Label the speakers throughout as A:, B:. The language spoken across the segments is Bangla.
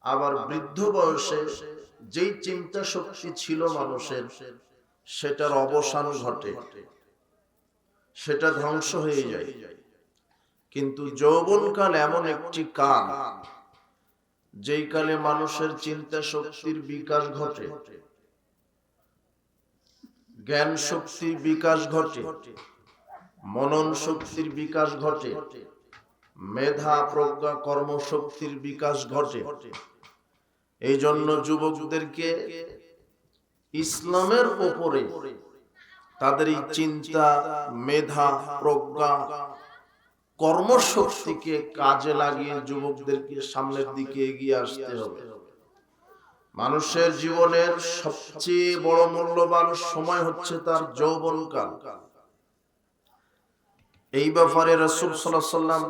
A: আবার বৃদ্ধ বয়সে যেই চিন্তা শক্তি ছিল মানুষের, সেটার অবসান ঘটে, সেটা ধ্বংস হয়ে যায়। কিন্তু যৌবনকাল এমন একটি কাল, যেই কালে মানুষের চিন্তা শক্তির বিকাশ ঘটে, জ্ঞান শক্তির বিকাশ ঘটে, মনন শক্তির বিকাশ ঘটে, মেধা প্রজ্ঞা কর্মশক্তির বিকাশ ঘটে। এই জন্য যুবকদেরকে ইসলামের উপরে তাদের এই চিন্তা, মেধা, প্রজ্ঞা, কর্মশক্তিকে কাজে লাগিয়ে যুবকদেরকে সামনের দিকে এগিয়ে আসতে হবে। মানুষের জীবনের সবচেয়ে বড় মূল্যবান সময় হচ্ছে তার যৌবনকাল। এই ব্যাপারে রাসূল সাল্লাল্লাহু আলাইহি ওয়াসাল্লাম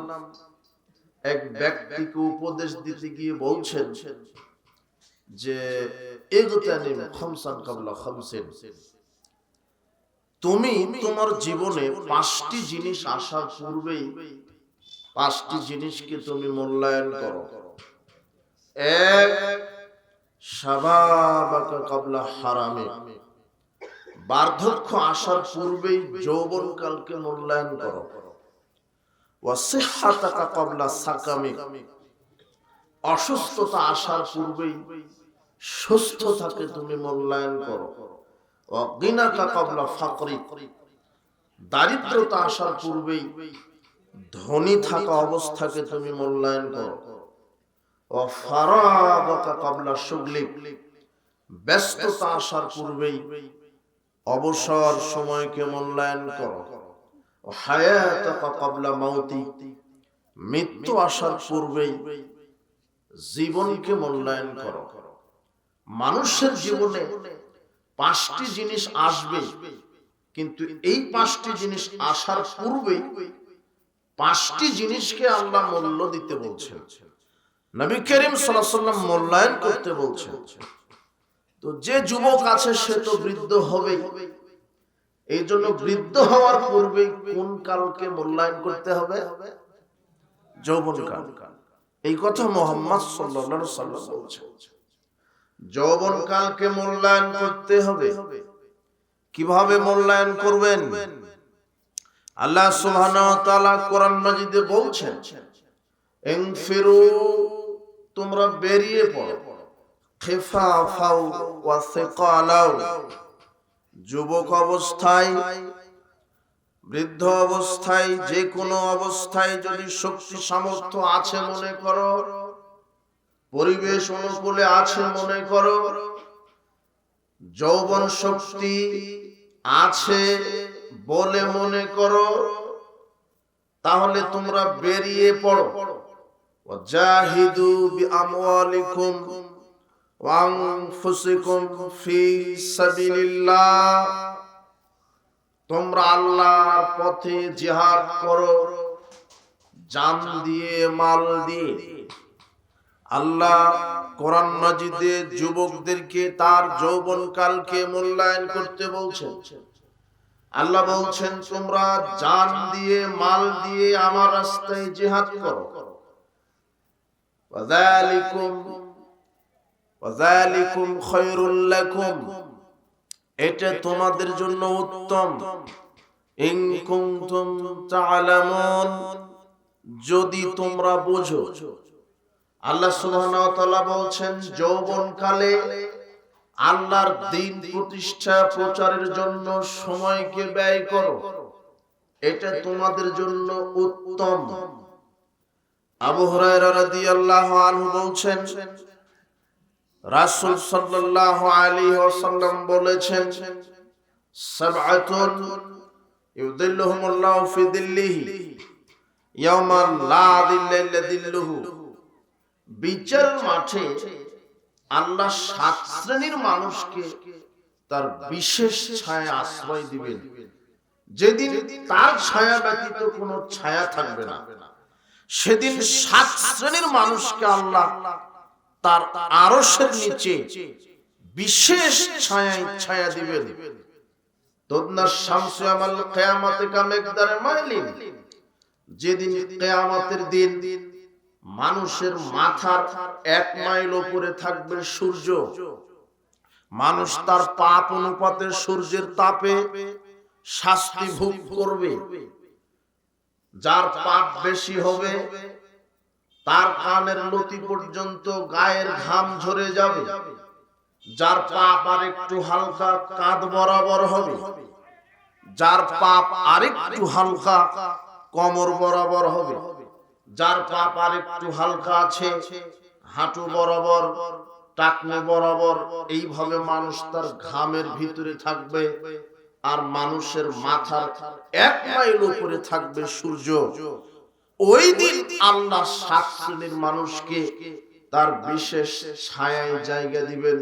A: এক ব্যক্তিকে উপদেশ দিতে গিয়ে বলছেন যে ইগতানিম খামসান ক্বাবলা খামসিন, তুমি তোমার জীবনে 5টি জিনিস আসার পূর্বেই 5টি জিনিসকে তুমি মূল্যায়ন করো। এক, শাবাবাকা ক্বাবলা হারামে, বার্ধক্য আসার পূর্বেই যৌবনকালকে মূল্যায়ন করো। ওয়া সিহহাতাকা ক্বাবলা সাকামে, অসুস্থতা আসার পূর্বেই সুস্থতাকে তুমি মূল্যায়ন করো। ওয়া গিনাকা ক্বাবলা ফাকরি, দারিদ্রতা আসার পূর্বেই ধনী থাকা অবস্থাকে তুমি মূল্যায়ন করো। ওয়া ফারাগাকা ক্বাবলা শুগলিক, ব্যস্ততা আসার পূর্বেই অবসর সময়কে মূল্যায়ন করো। ওয়া হায়াতাকা ক্বাবলা মাউতি, মৃত্যু আসার পূর্বেই জীবনকে মূল্যায়ন করো। মানুষের জীবনে 5টি জিনিস আসবে, কিন্তু এই 5টি জিনিস আসার পূর্বেই 5টি জিনিসকে আল্লাহ মূল্য দিতে বলছেন, নবী করিম সাল্লাল্লাহু আলাইহি ওয়াসাল্লাম মূল্যায়ন করতে বলছেন। তো যে যুবক আছে সে তো বৃদ্ধ হবে, এই জন্য বৃদ্ধ হওয়ার পূর্বে কোন কালকে মূল্যায়ন করতে হবে? যৌবনকাল। এই কথা মুহাম্মদ সাল্লাল্লাহু আলাইহি ওয়াসাল্লাম বলছেন, যৌবনকালকে মূল্যায়ন করতে হবে। কিভাবে মূল্যায়ন করবেন? আল্লাহ সুবহানাহু ওয়া তাআলা কোরআন মাজিদে বলছেন, ইনফিরু, তোমরা বেরিয়ে পড়ো, খিফাফাও ওয়া সিকালাও, যুবক অবস্থায়, বৃদ্ধ অবস্থায়, যে কোনো অবস্থায় যদি শক্তি সামর্থ্য আছে মনে করো, পরিবেশ অনুকূলে আছে মনে করো, যৌবন শক্তি আছে বলে মনে করো, তাহলে তোমরা বেরিয়ে পড়ো। ওয়াজাহিদু বিআমওয়ালিকুম ওয়া আনফুসিকুম ফি সাবিলিল্লাহ, তোমরা আল্লাহর পথে জিহাদ করো, জান দিয়ে, মাল দিয়ে। আল্লাহ কোরআন মাজিদে যুবকদেরকে তার যৌবনকালকে মূল্যায়ন করতে বলছেন। আল্লাহ বলছেন, তোমরা জান দিয়ে, মাল দিয়ে আমার রাস্তায় জিহাদ করো। ওয়াযালিকুম খায়রুল লাকুম, এটা তোমাদের জন্য উত্তম। ইন কুনতুম তা'লামুন, যদি তোমরা বুঝো। আল্লাহ সুবহানাহু ওয়া তাআলা বলছেন, যৌবনকালে আল্লাহর দ্বীন প্রতিষ্ঠা প্রচারের জন্য সময়কে ব্যয় করো, এটা তোমাদের জন্য উত্তম। আবু হুরায়রা রাদিয়াল্লাহু আনহু বলছেন, রাসূল সাল্লাল্লাহু আলাইহি ওয়াসাল্লাম বলেছেন, সাবআতুন ইউদিল্লুহুমুল্লাহু ফি দিল্লিহি ইয়াওমান লা দিল্লা ইল্লা দিল্লুহু, বিচার মাঠে আল্লাহ 7 শ্রেণীর মানুষকে তার বিশেষ ছায়া আশ্রয় দিবেন, যেদিন তার ছায়া ব্যতীত কোনো ছায়া থাকবে না। সেদিন 7 শ্রেণীর মানুষকে আল্লাহ তার আরশের নিচে বিশেষ ছায়া দিবেন। তদনা শামসু আমাল কিয়ামতে কা মিকদার মাইলিন, যেদিন কিয়ামতের দিন মানুষের মাথার 1 মাইল উপরে থাকবে সূর্য। মানুষ তার পাপ অনুপাতে সূর্যের তাপে শাস্তি ভোগ করবে। যার পাপ বেশি হবে তার কানের লতি পর্যন্ত গায়ের ঘাম ঝরে যাবে। যার পাপ আর একটু হালকা কাঁধ বরাবর হবে, যার পাপ আরেকটু হালকা কোমর বরাবর হবে, যার পাপ আরেকটু হালকা আছে হাঁটু বরাবর, টাকনু বরাবর। এইভাবে মানুষ তার ঘামের ভিতরে থাকবে। আর মানুষের মাথার 1 মাইল উপরে থাকবে সূর্য। ওই দিন আল্লাহ 7 শ্রেণীর মানুষকে তার বিশেষ ছায়ায় জায়গা দিবেন।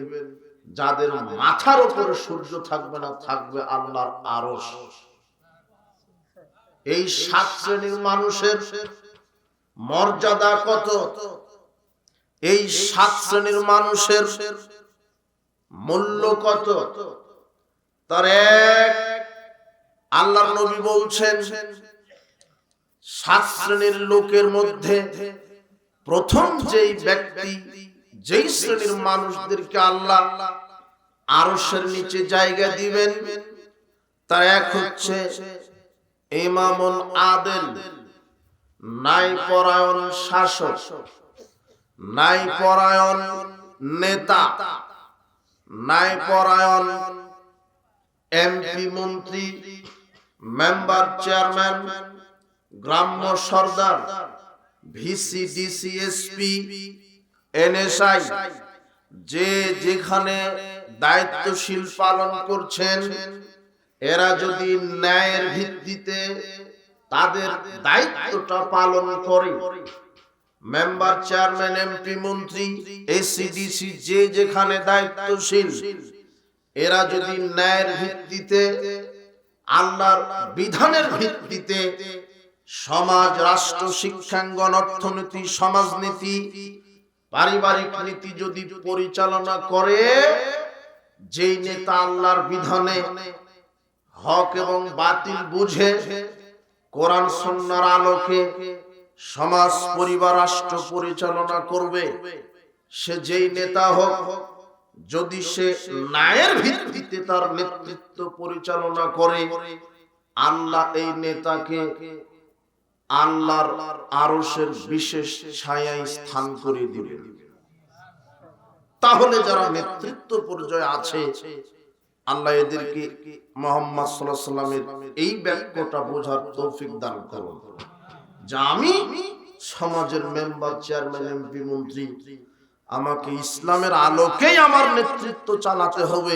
A: যাদের মাথার উপরে সূর্য থাকবে না, থাকবে আল্লাহর আরশ। এই 7 শ্রেণীর মানুষের মর্যাদা কত, এই 7 শ্রেণীর মানুষের মূল্য কত, তার এক আল্লাহর নবী বলছেন 7 শ্রেণীর লোকের মধ্যে প্রথম যেই ব্যক্তি, যেই শ্রেণীর মানুষদেরকে আল্লাহ আরশের নিচে জায়গা দিবেন, তার এক হচ্ছে ইমামুন আদিল, ন্যায়পরায়ণ শাসক, ন্যায়পরায়ণ নেতা, ন্যায়পরায়ণ এমপি মন্ত্রী, মেম্বার চেয়ারম্যান, গ্রাম্য সর্দার, ভিসি ডিসি এসপি এনএসআই, যে যেখানে দায়িত্বশীল পালন করছেন, এরা যদি ন্যায়ের ভিত্তিতে তাদের দায়িত্বটা পালন করে, মেম্বার চেয়ারম্যান এমপি মন্ত্রী এসিডিসি যে যেখানে দায়িত্বশীল, এরা যদি ন্যায়ের ভিত্তিতে আল্লাহর বিধানের ভিত্তিতে সমাজ, রাষ্ট্র, শিক্ষাঙ্গন, অর্থনীতি, সমাজনীতি, পারিবারিক নীতি যদি পরিচালনা করে, যেই নেতা আল্লাহর বিধানে হক এবং বাতিল বুঝে কোরআন সুন্নাহর আলোকে সমাজ, পরিবার, রাষ্ট্র পরিচালনা করবে, সে যেই নেতা হোক, যদি সে ন্যায়ের ভিত্তিতে তার নেতৃত্ব পরিচালনা করে, আল্লাহ এই নেতাকে আল্লাহর আরশের বিশেষ ছায়ায় স্থান করে দিবেন। তাহলে যারা নেতৃত্ব পর্যায়ে আছে, আল্লাহ এদেরকে মুহাম্মদ সাল্লাল্লাহু আলাইহি ওয়াসাল্লামের এই বাক্যটা বোঝার তৌফিক দান করুন, যে আমি সমাজের মেম্বার, চেয়ারম্যান, এমপি, মন্ত্রী, আমাকে ইসলামের আলোকেই আমার নেতৃত্ব চালাতে হবে।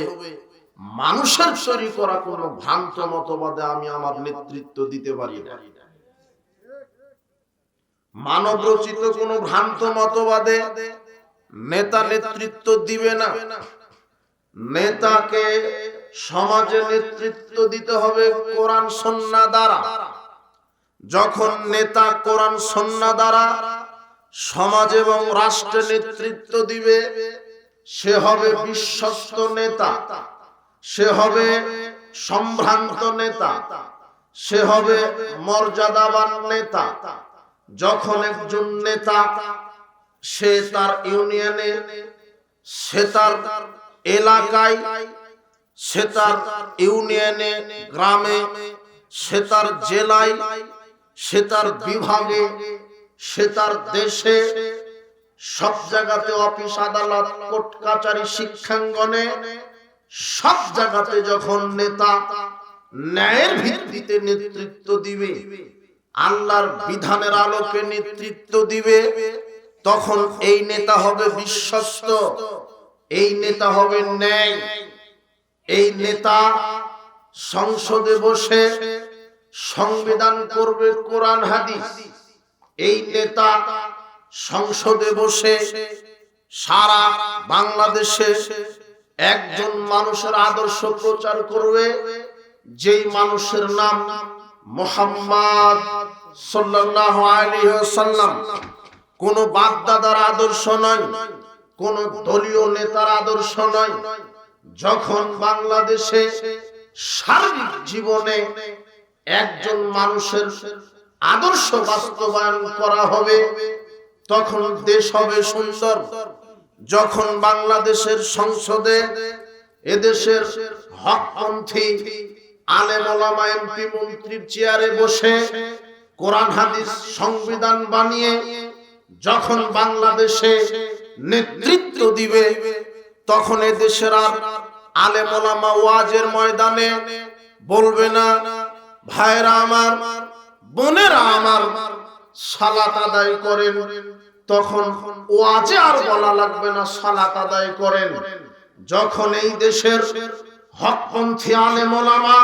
A: মানুষের তৈরি করা কোনো ভ্রান্ত মতবাদে আমি আমার নেতৃত্ব দিতে পারি না। মানব রচিত কোনো ভ্রান্ত মতবাদে নেতা নেতৃত্ব দিবে না। নেতাকে সমাজে নেতৃত্ব দিতে হবে কোরআন সুন্নাহ দ্বারা। যখন নেতা কোরআন সুন্নাহ দ্বারা সমাজ এবং রাষ্ট্রে নেতৃত্ব দিবে, সে হবে বিশ্বস্ত নেতা, সে হবে সম্ভ্রান্ত নেতা, সে হবে মর্যাদাবান নেতা। যখন একজন নেতা সে তার ইউনিয়নে, সে তার এলাকায়, সে তার ইউনিয়নে, গ্রামে, সে তার জেলায়, সে তার বিভাগে, সে তার দেশে, সব জায়গাতে, অফিস আদালত, কোর্ট কাচারি, শিক্ষাঙ্গনে, সব জায়গাতে যখন নেতা ন্যায়ের ভিত্তিতে নেতৃত্ব দিবে, আল্লাহর বিধানের আলোকে নেতৃত্ব দিবে, তখন এই নেতা হবে বিশ্বস্ত, এই নেতা হবে ন্যায়। এই নেতা সংসদে বসে সংবিধান করবে কোরআন হাদিস। এই নেতা সংসদে বসে সারা বাংলাদেশে একজন মানুষের আদর্শ প্রচার করবে, যেই মানুষের নাম মুহাম্মদ সাল্লাল্লাহু আলাইহি ওয়াসাল্লাম। কোন বাপদাদার আদর্শ নয়, কোন দলীয় নেতার আদর্শ নয়। যখন বাংলাদেশে সার্বিক জীবনে একজন মানুষের আদর্শ বাস্তবায়ন করা হবে, তখন দেশ হবে সুন্দর। যখন বাংলাদেশের সংসদে এদেশের হকপন্থী আলেম ওলামা এমপি মন্ত্রীর চেয়ারে বসে কোরআন হাদিস সংবিধান বানিয়ে যখন বাংলাদেশে নেতৃত্ব দিবে, তখন এদেশের আর আলেম ওলামা ওয়াজের ময়দানে বলবে না, ভাইরা আমার, বোনেরা আমার, সালাত আদায় করেন। তখন ওয়াজে আর বলা লাগবে না সালাত আদায় করেন। যখন এই দেশের হকপন্থী আলেম ওলামা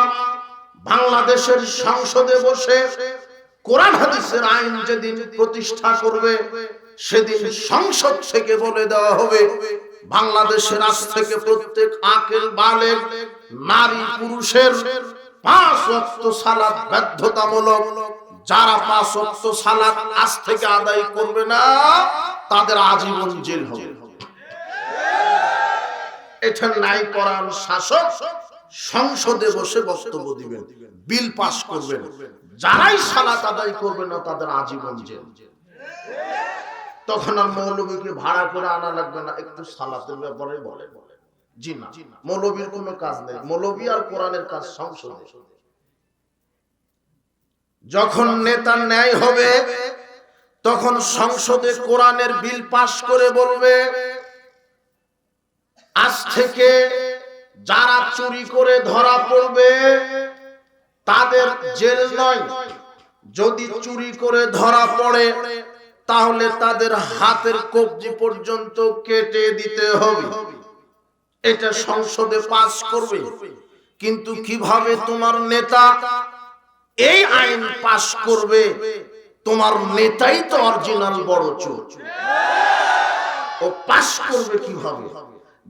A: বাংলাদেশের সংসদে বসে কোরআন হাদিসের আইন যেদিন প্রতিষ্ঠা করবে, সেদিন সংসদ থেকে বলে দেওয়া হবে, বাংলাদেশের আজ থেকে প্রত্যেক আকেল বালেগ নারী পুরুষের 5 ওয়াক্ত সালাত বাধ্যতামূলক। যারা 5 ওয়াক্ত সালাত আজ থেকে আদায় করবে না, তাদের আজীবন জেল হবে। এটা নাই কোরআন শাসক সংসদে বসে বক্তব্য দিবেন, বিল পাস করবেন, যারাই সালাত আদায় করবে না তাদের আজীবন জেল। তখন আর মৌলবীকে ভাড়া করে আনা লাগবে না, একটু সালাতের ব্যাপারে বলে। জি না, মৌলবীর কোনো কাজ নেই, মৌলবী আর কোরআনের কাজ সংসদে। যখন নেতার ন্যায় হবে, তখন সংসদে কোরআনের বিল পাস করে বলবে, আজ থেকে যারা চুরি করে ধরা পড়বে তাদের জেল নয়, যদি চুরি করে ধরা পড়ে তাহলে তাদের হাতের কবজি পর্যন্ত কেটে দিতে হবে। এটা সংসদে পাস করবে। কিন্তু কিভাবে তোমার নেতা এই আইন পাস করবে? তোমার নেতাই তো অরিজিনাল বড় চোর। ও পাস করবে কিভাবে?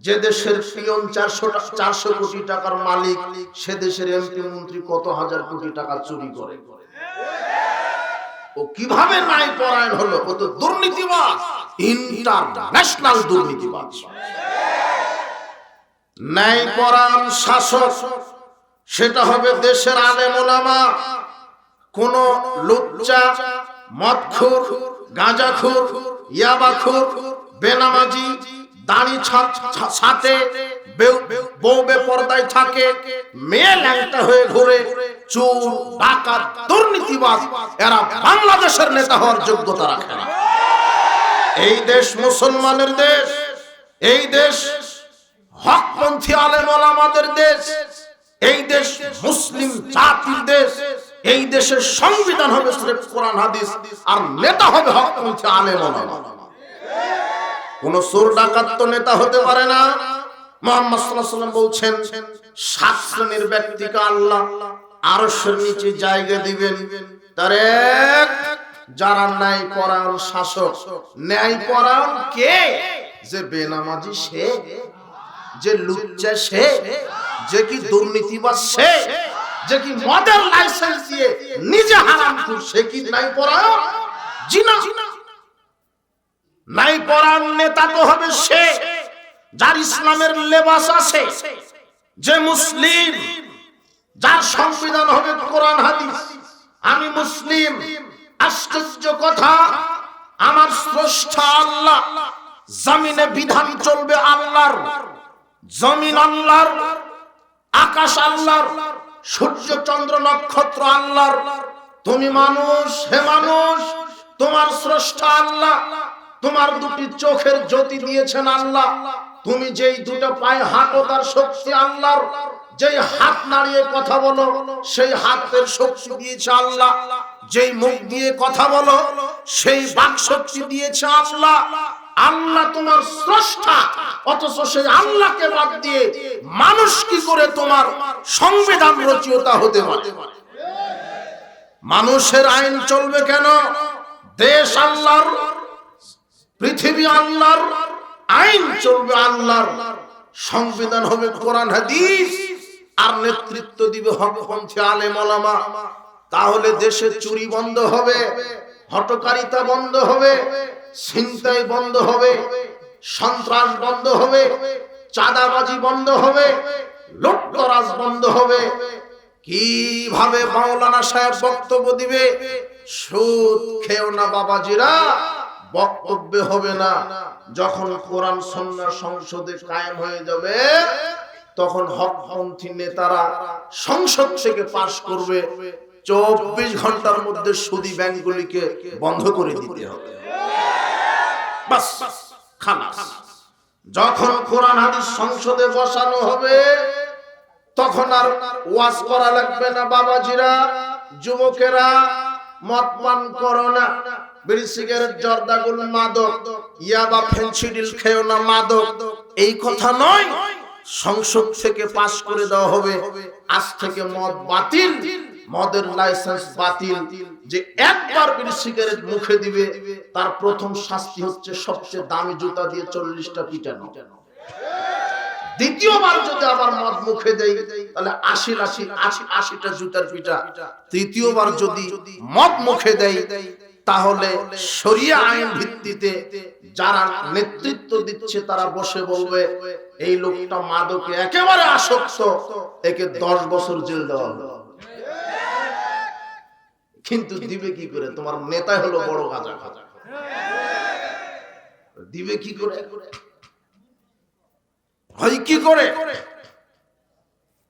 A: যে দেশের পিয়ন 400 কোটি টাকার মালিক, সে দেশের এমপি মন্ত্রী কত হাজার কোটি টাকা চুরি করে। ও কিভাবে ন্যায় পরায়ণ হলো? ও তো দুর্নীতিবাজ, ইন্টারন্যাশনাল দুর্নীতিবাজ। ন্যায় পরায়ণ শাসক সেটা হবে দেশের আলেম ওলামা। কোন লুচ্চা, মদখোর, গাঁজাখোর, ইয়াবাখোর, বেনামাজি, দাড়ি ছাটে, বউ বেপরদায় থাকে, মেয়ে ল্যাংটা হয়ে ঘুরে, চোর, ডাকাত, দুর্নীতিবাজ, এরা বাংলাদেশের নেতা হওয়ার যোগ্যতা রাখে না। এই দেশ মুসলমানের দেশ, এই দেশ হকপন্থী আলেম ওলামাদের দেশ, এই দেশ মুসলিম জাতির দেশ। এই দেশের সংবিধান হবে সির্ফ কোরআন হাদিস, আর নেতা হবে হকপন্থী আলেম ওলামা। কোন চোর ডাকাত তো নেতা হতে পারে না। মুহাম্মদ সাল্লাল্লাহু আলাইহি ওয়াসাল্লাম বলছেন, 7 শ্রেণীর ব্যক্তিকে আল্লাহ আরশের নিচে জায়গা দিবেন। তার এক, যারা ন্যায় পরায়ণ শাসক। ন্যায় পরায়ণ কে? যে বেনামাজি সে, যে লুচ্চা সে, যে কি দুর্নীতিবাজ সে, যে কি মদের লাইসেন্স দিয়ে নিজে হারাম করে, সে কি ন্যায় পরায়ণ? জি না। ন্যায় পরায়ণ নেতা তো হবে সে যার ইসলামের লেবাস আছে, যে মুসলিম, যার সংবিধান হবে কোরআন হাদিস। আমি মুসলিম, আশ্চর্য কথা, আমার স্রষ্টা আল্লাহ, জমিনে বিধান চলবে আল্লাহর, জমিন আল্লাহর, আকাশ আল্লাহর, সূর্য চন্দ্র নক্ষত্র আল্লাহর। তুমি মানুষ, হে মানুষ, তোমার স্রষ্টা আল্লাহ, তোমার দুটি চোখের জ্যোতি দিয়েছেন আল্লাহ, তুমি যেই দুটো পায়ে হাঁটো তার শক্তি আল্লাহর, যেই হাত নাড়িয়ে কথা বলো সেই হাতের শক্তি দিয়েছে আল্লাহ, যেই মুখ দিয়ে কথা বলো সেই বাক শক্তি দিয়েছে আল্লাহ। আল্লাহ তোমার স্রষ্টা, অথচ সেই আল্লাহকে বাদ দিয়ে মানুষ কি করে তোমার সংবিধান রচয়িতা হতে পারে? মানুষের আইন চলবে কেন? দেশ আল্লাহর, পৃথিবী আল্লাহর, আইন চলবে আল্লাহর, সংবিধান হবে কোরআন হাদিস, আর নেতৃত্ব দিবে হকপন্থী আলেম ওলামা। তাহলে দেশে চুরি বন্ধ হবে, হঠকারিতা বন্ধ হবে, ছিনতাই বন্ধ হবে, সন্ত্রাস বন্ধ হবে, চাঁদাবাজি বন্ধ হবে, লুটতরাজ বন্ধ হবে। কিভাবে মাওলানা সাহেব বক্তব্য দিবে? সুদ খেও না বাবাজিরা, বক্তব্যে হবে না। যখন কোরআন সুন্নাহ সংসদে কায়েম হয়ে যাবে তখন হকপন্থী নেতারা সংসদ থেকে পাশ করবে 24 ঘন্টার মধ্যে সুদী ব্যাংকগুলিকে বন্ধ করে দিতে হবে। বাস, খালাস। যখন কোরআন হাদিস সংসদে বসানো হবে তখন আর ওয়াজ করা লাগবে না। বাবাজিরা, যুবকেরা, মদ পান করো না, বিড়ি সিগারেট জর্দাগুল মাদক, ইয়াবা ফেনসিডিল খেও না, মাদক, এই কথা নয়। সংসদ থেকে পাস করে দেওয়া হবে আজ থেকে মদ বাতিল, মদের লাইসেন্স বাতিল। যে একবার বিড়ি সিগারেট মুখে দিবে তার প্রথম শাস্তি হচ্ছে সবচেয়ে দামি জুতা দিয়ে 40টা পিটানো। দ্বিতীয়বার যদি আবার মদ মুখে দেয় তাহলে 80টা জুতার পিটা। তৃতীয়বার যদি মদ মুখে দেয় তাহলে শরিয়া আইন ভিত্তিতে যারা নেতৃত্ব দিচ্ছে তারা বসে বলবে এই লোকটা মাদকে একেবারে আসক্ত, একে 10 বছর জেল দেওয়া হবে। কিন্তু দিবে কি করে? তোমার নেতা হলো বড় গাঁজা খাজা, দিবে কি করে? হয় কি করে?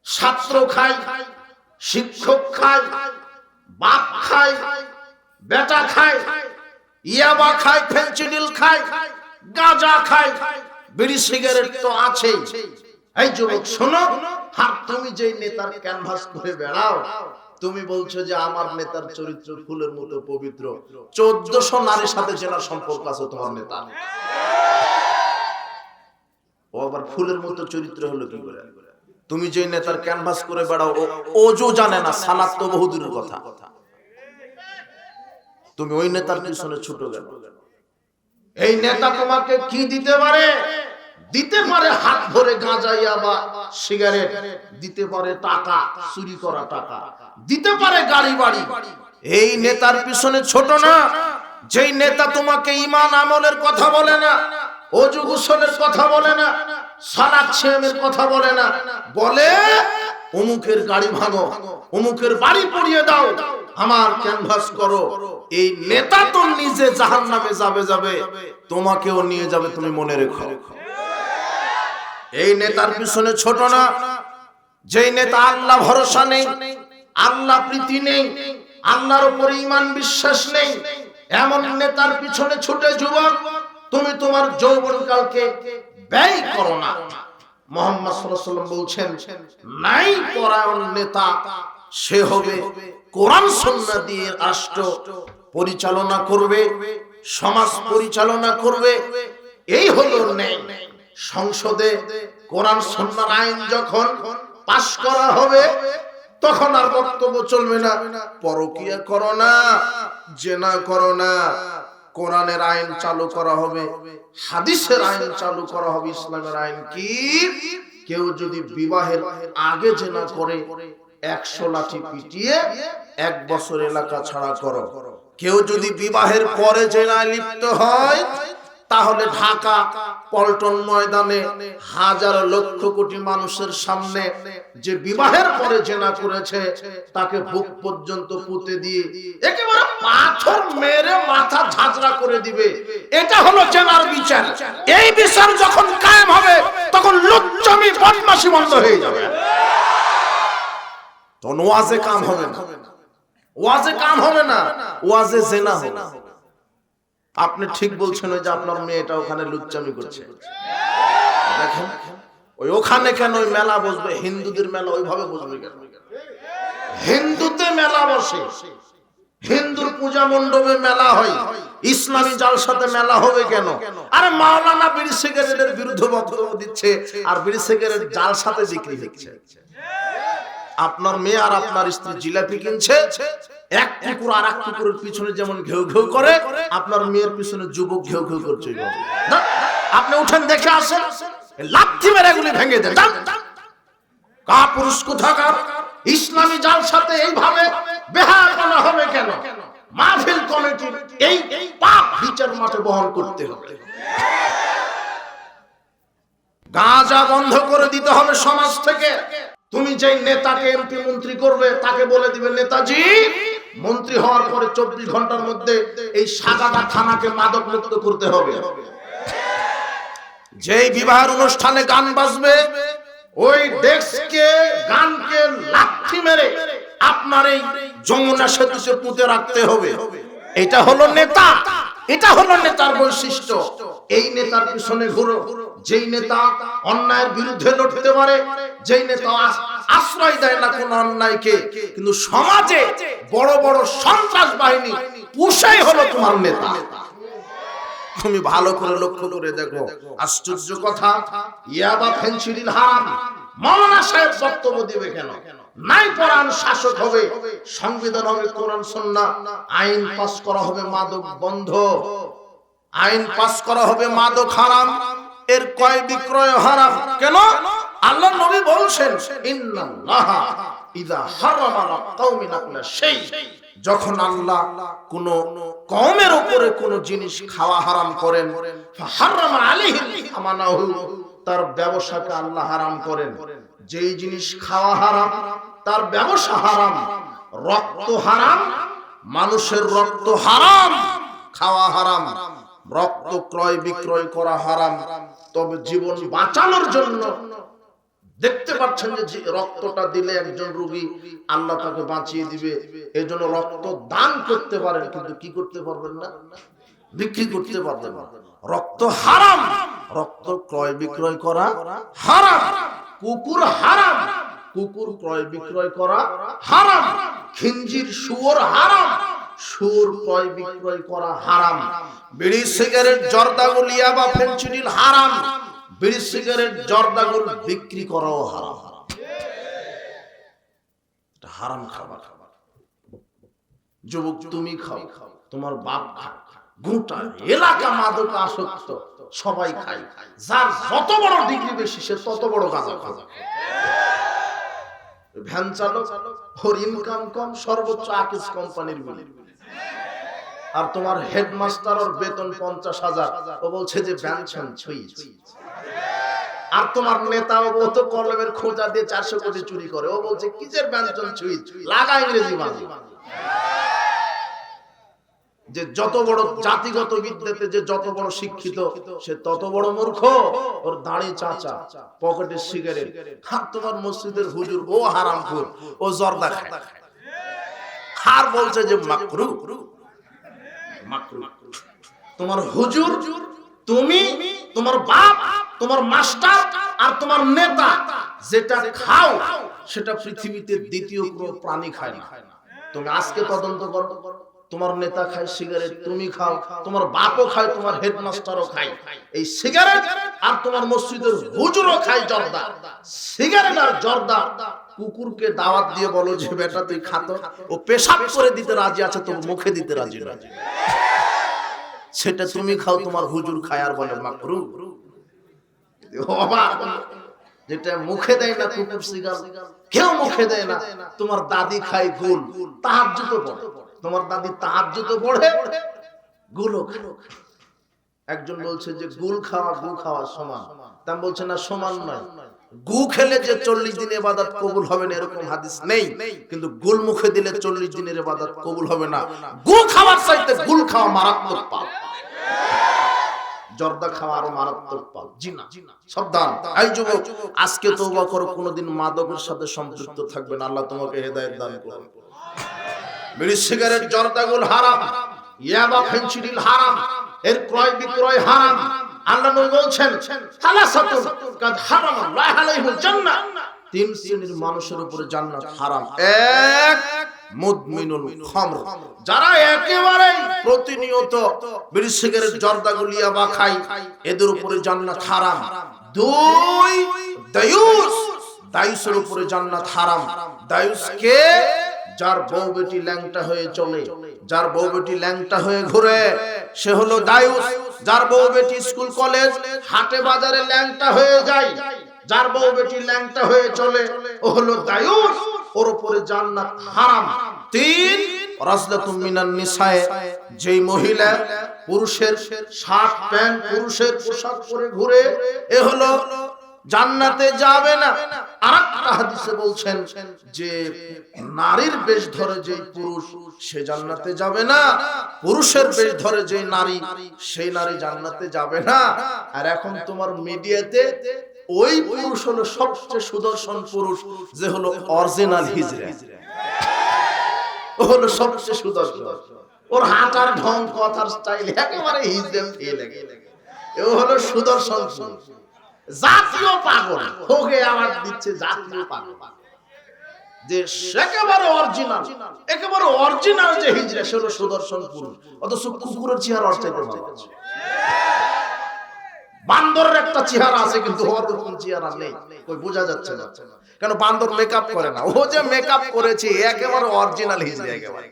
A: ছাত্র খায়, শিক্ষক খায়, বাপ খায়, বেটা খায়, ইয়াবা খায়, ফেনসিডিল খায়, গাঁজা খায়, বিড়ি সিগারেট তো আছেই। এই যুবক শোনো, আর তুমি যে নেতার ক্যানভাস করে বেড়াও, তুমি বলছো যে আমার নেতার চরিত্র ফুলের মতো পবিত্র, 1400 নারীর সাথে জেনার সম্পর্ক আছে তোমার নেতা। ও আবার ফুলের মতো চরিত্র হলো কি করে? তুমি যে নেতার ক্যানভাস করে বেড়াও ওজো জানে না, সালাত তো বহুদূরের কথা। তুমি ওই নেতার পিছনে ছুটো গেল। এই নেতা তোমাকে কি দিতে পারে? দিতে পারে হাত ভরে গাঁজা, ইয়াবা, সিগারেট, দিতে পারে টাকা, চুরি করা টাকা, দিতে পারে গাড়ি বাড়ি। এই নেতার পিছনে ছোট না। যেই নেতা তোমাকে ঈমান আমলের কথা বলে না, ওযু গোসলের কথা বলে না, সালাত সিয়ামের কথা বলে না, বলে অমুকের গাড়ি ভাঙো, অমুকের বাড়ি পুড়িয়ে দাও, আমার ক্যানভাস করো, এই নেতা তো নিজে জাহান্নামে যাবে, তোমাকেও নিয়ে যাবে, তুমি মনে রেখো। এই নেতার পিছনে ছোট না। যেই নেতা আল্লাহ ভরসা নেই, আল্লাহ প্রীতি নেই, আল্লাহর উপর ঈমান বিশ্বাস নেই, এমন নেতার পিছনে ছুটে যুবক তুমি তোমার যৌবনকালকে ব্যয় করো না। মুহাম্মদ সাল্লাল্লাহু আলাইহি ওয়াসাল্লাম বলছেন, নাই পরায়ণ নেতা সে হবে কোরআন সুন্নাহ দিয়ে রাষ্ট্র পরিচালনা করবে, সমাজ পরিচালনা করবে। এই হলো ন্যায়। সংসদে কোরআন সুন্নাহর আইন যখন পাশ করা হবে তখন আর বক্তব্য চলবে না পরকীয়া করো না, জেনা করো না। কোরআনের আইন চালু করা হবে, হাদিসের আইন চালু করা হবে। ইসলামের আইন কি? কেউ যদি বিবাহের আগে জেনা করে 100 লাঠি পিটিয়ে 1 বছর এলাকা ছাড়া করো। কেউ যদি বিবাহের পরে জেনায় লিপ্ত হয় তাহলে ঢাকা পল্টন ময়দানে হাজার লক্ষ কোটি মানুষের সামনে যে বিবাহের পরে জেনা করেছে তাকে বুক পর্যন্ত পুঁতে দিয়ে একেবারে পাথর মেরে মাথা ঝাঁঝরা করে দিবে। এটা হলো জেনার বিচার। এই বিচার যখন কায়েম হবে তখন লুচ্চামি বদমাশি বন্ধ হয়ে যাবে। তখন ওয়াজে কাম হবে না, ওয়াজে কাম হবে না, ওয়াজে জেনা হবে। আপনি ঠিক বলছেন ওই যে আপনার মেয়েটা ওখানে লুচ্চামি করছে, দেখেন ওই ওখানে কেন ওই মেলা বসবে? হিন্দুদের মেলা ওইভাবে বসবে কেন? হিন্দুতে মেলা বসে, হিন্দুর পূজা মণ্ডপে মেলা হয়, ইসলামী জালসাতে মেলা হবে কেন? আরে মাওলানা বিড়ি সিগারেটের বিরুদ্ধে বক্তব্য দিচ্ছে আর বিড়ি সিগারেট জালসাতে বিক্রি হচ্ছে। আপনার মেয়ে আর আপনার স্ত্রী জিলাপি কিনছে, এক কুকুর আর এক কুকুরের পিছনে যেমন ঘেউ ঘেউ করে, আপনার মেয়ের পিছনে যুবক ঘেউ ঘেউ করছে। আপনি উঠেন দেখে আসেন, লাথি মেরে এগুলি ভেঙে দেন। কাপুরুষ কোথাকার! ইসলামী জালসাতে এইভাবে বেহায়াপনা হবে কেন? মাহফিল কমিটির এই পাপ বিচার মাঠে বহন করতে হবে। গাঁজা বন্ধ করে দিতে হবে সমাজ থেকে। তুমি যে নেতাকে এমপি মন্ত্রী করবে তাকে বলে দিবে, নেতাজি মন্ত্রী হওয়ার পরে 24 ঘন্টার মধ্যে এই সাগাদা থানাকে মাদক মুক্ত করতে হবে। যেই বিবাহের অনুষ্ঠানে গান বাজবে ওই ডেস্কে গানকে লাথি মেরে আপনার এই যমুনা সেতুতে পুঁতে রাখতে হবে। এটা হলো নেতা, এটা হলো নেতার বৈশিষ্ট্য। এই নেতার পিছনে ঘুরো, যেই নেতা অন্যায়ের বিরুদ্ধে লড়তে পারে, যেই নেতা আশ্রয় দেয় না কোন অন্যায়কে, কিন্তু সমাজে বড় বড় সন্ত্রাস বাহিনী পুষাই হলো তোমার নেতা। তুমি ভালো করে লক্ষ্য করে দেখো, আশ্চর্য কথা, ইয়াবা ফেনসিডিল হারাম। মাওলানা সাহেব বক্তব্য দিবে কেন? নাই কোরআন শাসক হবে, সংবিধান হবে কোরআন সুন্নাহ, আইন পাস করা হবে মাদক বন্ধ, আইন পাস করা হবে মাদক হারাম, এর ক্রয় বিক্রয় হারাম। কেন? আল্লাহর নবী বলছেন ইন্নাল্লাহা ইযা হারামা আলা কওমিন আকলা শাই, যখন আল্লাহ কোন কওমের উপরে কোন জিনিস খাওয়া হারাম করেন, ফাহারামা আলাইহিম আমানাহু, তার ব্যবসাকে আল্লাহ হারাম করেন। যেই জিনিস খাওয়া হারাম তার ব্যবসা হারাম, রক্ত হারাম, মানুষের রক্ত হারাম, খাওয়া হারাম, রক্ত ক্রয় বিক্রয় করা হারাম। তবে জীবন বাঁচানোর জন্য দেখতে পাচ্ছেন যে রক্তটা দিলে একজন রোগী আল্লাহ তাকে বাঁচিয়ে দিবে, এজন্য রক্ত দান করতে পারেন, কিন্তু কি করতে পারবেন না? বিক্রি করতে পারবেন না। রক্ত হারাম, রক্ত ক্রয় বিক্রয় করা হারাম। কুকুর হারাম, কুকুর ক্রয় বিক্রয় করা হারাম। খিঞ্জির শুয়োর হারাম, শুয়োর ক্রয় বিক্রয় করা হারাম। বিড়ি সিগারেট জর্দাগুল ইয়াবা ফেনসিডিল হারাম, বিড়ি সিগারেট জর্দাগুল বিক্রি করাও হারাম। এটা হারাম খাবার। যুবক তুমি খাও, তোমার বাপ খায়, গোটা এলাকা মাদক আসক্ত, সবাই খায়। যার যত বড় ডিগ্রি বেশি সে তত বড় গাঁজা খায়। ভ্যান চালক, ওর ইনকাম কম, সর্বোচ্চ আকিস কোম্পানির বিল। আর তোমার হেডমাস্টার ওর বেতন 50,000, ও বলছে যে ভ্যানশন ছুঁই। আর তোমার নেতা, ও তো কলমের খোঁজা দিয়ে 400 কোটি চুরি করে, ও বলছে কিসের ভ্যানশন ছুঁই, লাগা ইংরেজি বাজি। যে যত বড় জাতিগত বিদ্যাতে যে যত বড় শিক্ষিত সে তত বড় মূর্খ। ওর দাড়ি চাচা, পকেটে সিগারেট। আর তোমার মসজিদের হুজুর ও হারামখোর, ও জর্দা খায়, আর বলছে যে মাকরু মাকরু। তোমার হুজুর, তুমি, তোমার বাপ, তোমার মাস্টার আর তোমার নেতা যেটা খাও সেটা পৃথিবীতে দ্বিতীয় কোনো প্রাণী খায় না। তুমি আজকে তদন্ত করো, তোমার নেতা খায় সিগারেট, তুমি খাও, তোমার বাপও খায়, তোমার হেডমাস্টারও খায় এই সিগারেট, আর তোমার মসজিদের হুজুরও খায় জর্দা। সিগারেট আর জর্দা কুকুরকে দাওয়াত দিয়ে বলো যে বেটা তুই খাতো, ও পেশাব করে দিতে রাজি আছে, তো মুখে দিতে রাজি না। সেটা তুমি খাও, তোমার হুজুর খায়, আর বলে মাকরু। যেটা মুখে দেয় না কুকুর সিগারেট, কেউ মুখে দেয় না। তোমার দাদি খায় গুল, তাহাজ্জুদ পড়ে, তোমার দাদি তাহাজ্জুদ পড়ে, গুলো। একজন বলছে যে গুল খাওয়া গু খাওয়া সমান, তা বলছে না, সমান নয়। গু খেলে যে 40 দিন ইবাদত কবুল হবে না এরকম হাদিস নেই, কিন্তু গুল মুখে দিলে 40 দিনের ইবাদত কবুল হবে না। গু খাওয়ার চাইতে গুল খাওয়া মারাত্মক পাপ, জর্দা খাওয়া আরো মারাত্মক পাপ। জি না, সাবধান। এই যুবক, আজকে তওবা করো, কোনোদিন মাদকের সাথে সম্পৃক্ত থাকবে না। আল্লাহ তোমাকে হেদায়েত দান করুন। বিড়ি সিগারেট জর্দাগুল হারাম, ইয়াবা ফেনসিডিল হারাম, এর ক্রয় বিক্রয় হারাম। আল্লাহ নবী বলছেন সালাসাতুন কাদ হারামাল্লাহু আলাইহিল জান্নাহ, 3 শ্রেণীর মানুষের উপরে জান্নাত হারাম। এক, মুদমিনুল খামর, যারা একেবারে প্রতিনিয়ত বিড়ি সিগারেট জর্দাগুল ইয়াবা খায়, এদের উপরে জান্নাত হারাম। 2, দায়ুস, দায়ুসের উপরে জান্নাত হারাম। দায়ুস কে? যার বউ বেটি ল্যাংটা হয়ে চলে, যার বউ বেটি ল্যাংটা হয়ে ঘুরে, সে হলো দায়ুস। যার বউ বেটি স্কুল কলেজ হাটে বাজারে ল্যাংটা হয়ে যায়, যার বউ বেটি ল্যাংটা হয়ে চলে, ও হলো দায়ুস, ওর উপরে জান্নাত হারাম। 3, রাজলাতুম মিনান নিসায়ে, যেই মহিলা পুরুষের শার্ট প্যান্ট, পুরুষের পোশাক পরে ঘুরে, এ হলো জান্নাতে যাবে না। আরেকটা হাদিসে বলছেন যে নারীর বেশ ধরে যে পুরুষ সে জান্নাতে যাবে না, পুরুষের বেশ ধরে যে নারী সেই নারী জান্নাতে যাবে না। আর এখন তোমার মিডিয়াতে ওই পুরুষ হলো সবচেয়ে সুদর্শন পুরুষ, যে হলো অরিজিনাল হিজড়া, ও হলো সবচেয়ে সুদর্শন। ওর হাঁটার ঢং, কথার স্টাইল একেবারে হিজড়া ফেলে গেলে, ও হলো সুদর্শন পুরুষ। জাতীয় পাগল ওকে আওয়াজ দিচ্ছে, জাতীয় পাগল, যে একেবারে অরিজিনাল, একেবারে অরিজিনাল যে হিজড়া সে হলো সুদর্শন পুরুষ। অথচ কুকুরের চেহারা অর্চাইতে ভালো আছে, বান্দরের একটা চেহারা আছে কিন্তু ওর কোন চেহারা নেই, কই বোঝা যাচ্ছে না। কেন? বান্দর মেকআপ করে না, ও যে মেকআপ করেছে একেবারে অরিজিনাল হিজড়া। একেবারে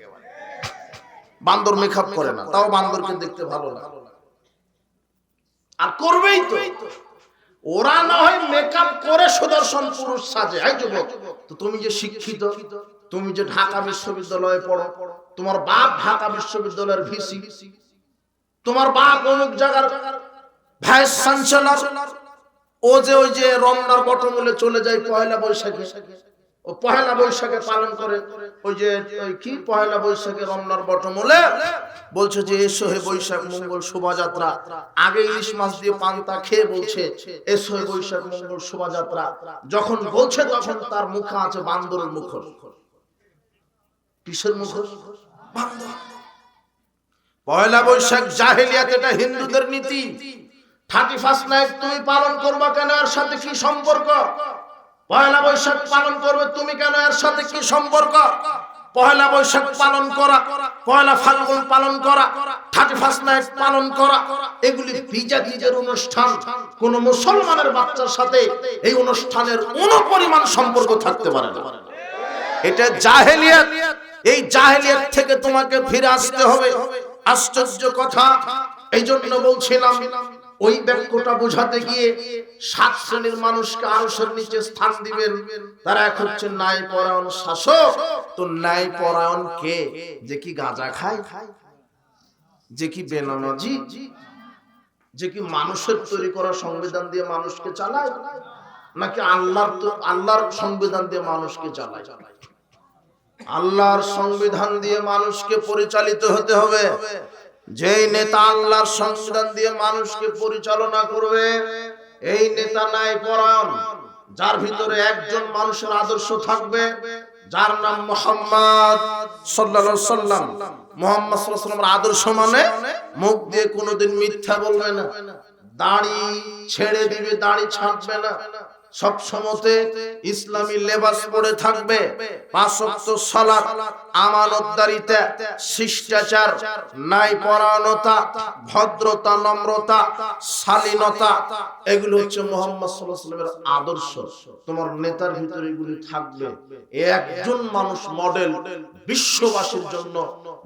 A: বান্দর মেকআপ করে না, তাও বান্দরকে দেখতে ভালো লাগে, আর করবেই তো। ওরা না হয় মেকআপ করে সুদর্শন পুরুষ সাজে। এই যুবক, তো তুমি যে শিক্ষিত, তুমি যে ঢাকা বিশ্ববিদ্যালয়ে পড়ো, তোমার বাপ ঢাকা বিশ্ববিদ্যালয়ের ভিসি, তোমার বাপ অমুক জায়গার ভাইস চ্যান্সেলর, ও যে ওই যে রমনার বটমূলে চলে যায় পয়লা বৈশাখে, ও পয়লা বৈশাখে পালন করে, ওই যে কি পয়লা বৈশাখে রমনার বটমূলে বলছে যে এসো হে বৈশাখ মঙ্গল শোভাযাত্রা, আগে ইলিশ মাছ দিয়ে পান্তা খেয়ে বলছে এসো হে বৈশাখ মঙ্গল শোভাযাত্রা। যখন বলছে তখন তার মুখে আছে বান্দরের মুখোশ। কিসের মুখোশ? বান্দর। পয়লা বৈশাখ জাহেলিয়াত, এটা হিন্দুদের নীতি। 31 নাইট তুমি পালন করবা কেন, এর সাথে কি সম্পর্ক? পয়লা বৈশাখ পালন করবে তুমি কেন, এর সাথে কি সম্পর্ক? পয়লা বৈশাখ পালন করা, পয়লা ফাল্গুন পালন করা, 31 নাইট পালন করা, এগুলি বিজাতিদের অনুষ্ঠান। কোন মুসলমানের বাচ্চার সাথে এই অনুষ্ঠানের কোনো পরিমাণ সম্পর্ক থাকতে পারে না। এটা জাহেলিয়াত। এই জাহেলিয়াত থেকে তোমাকে ফিরে আসতে হবে। আশ্চর্য কথা, এই জন্য বলছিলাম ওই বাক্যটা বোঝাতে গিয়ে 7 শ্রেণীর মানুষকে আরশের নিচে স্থান দিবেন। তারা এক হচ্ছে ন্যায় পরায়ণ শাসক। তো ন্যায় পরায়ণ কে? যে কি গাঁজা খায়, যে কি বেনামাজি, যে কি মানুষের তৈরি করা সংবিধান দিয়ে মানুষকে চালায়, নাকি আল্লাহর সংবিধান দিয়ে মানুষকে চালায়? আল্লাহর সংবিধান দিয়ে মানুষকে পরিচালিত হতে হবে। যেই নেতা আল্লাহর সংবিধান দিয়ে মানুষকে পরিচালনা করবে, এই নেতা ন্যায় পরায়ণ, যার ভিতরে একজন মানুষের আদর্শ থাকবে, যার নাম মুহাম্মদ সাল্লাল্লাহু আলাইহি সাল্লাম। মুহাম্মদ সাল্লাল্লাহু আলাইহি সাল্লামের আদর্শ মানে মুখ দিয়ে কোনোদিন মিথ্যা বলবে না, দাড়ি ছেড়ে দিবে, দাড়ি ছাড়বে না, সব সময়তে ইসলামী লেবাস পরে থাকবে, 5 ওয়াক্ত সালাত, আমানতদারিতা, শিষ্টাচার, ন্যায়পরায়ণতা, ভদ্রতা, নম্রতা, শালীনতা, এগুলো হচ্ছে মুহাম্মদ সাল্লাল্লাহু আলাইহি ওয়াসাল্লামের আদর্শ। তোমার নেতার ভিতরে এগুলি থাকবে। একজন মানুষ মডেল বিশ্ববাসীর জন্য,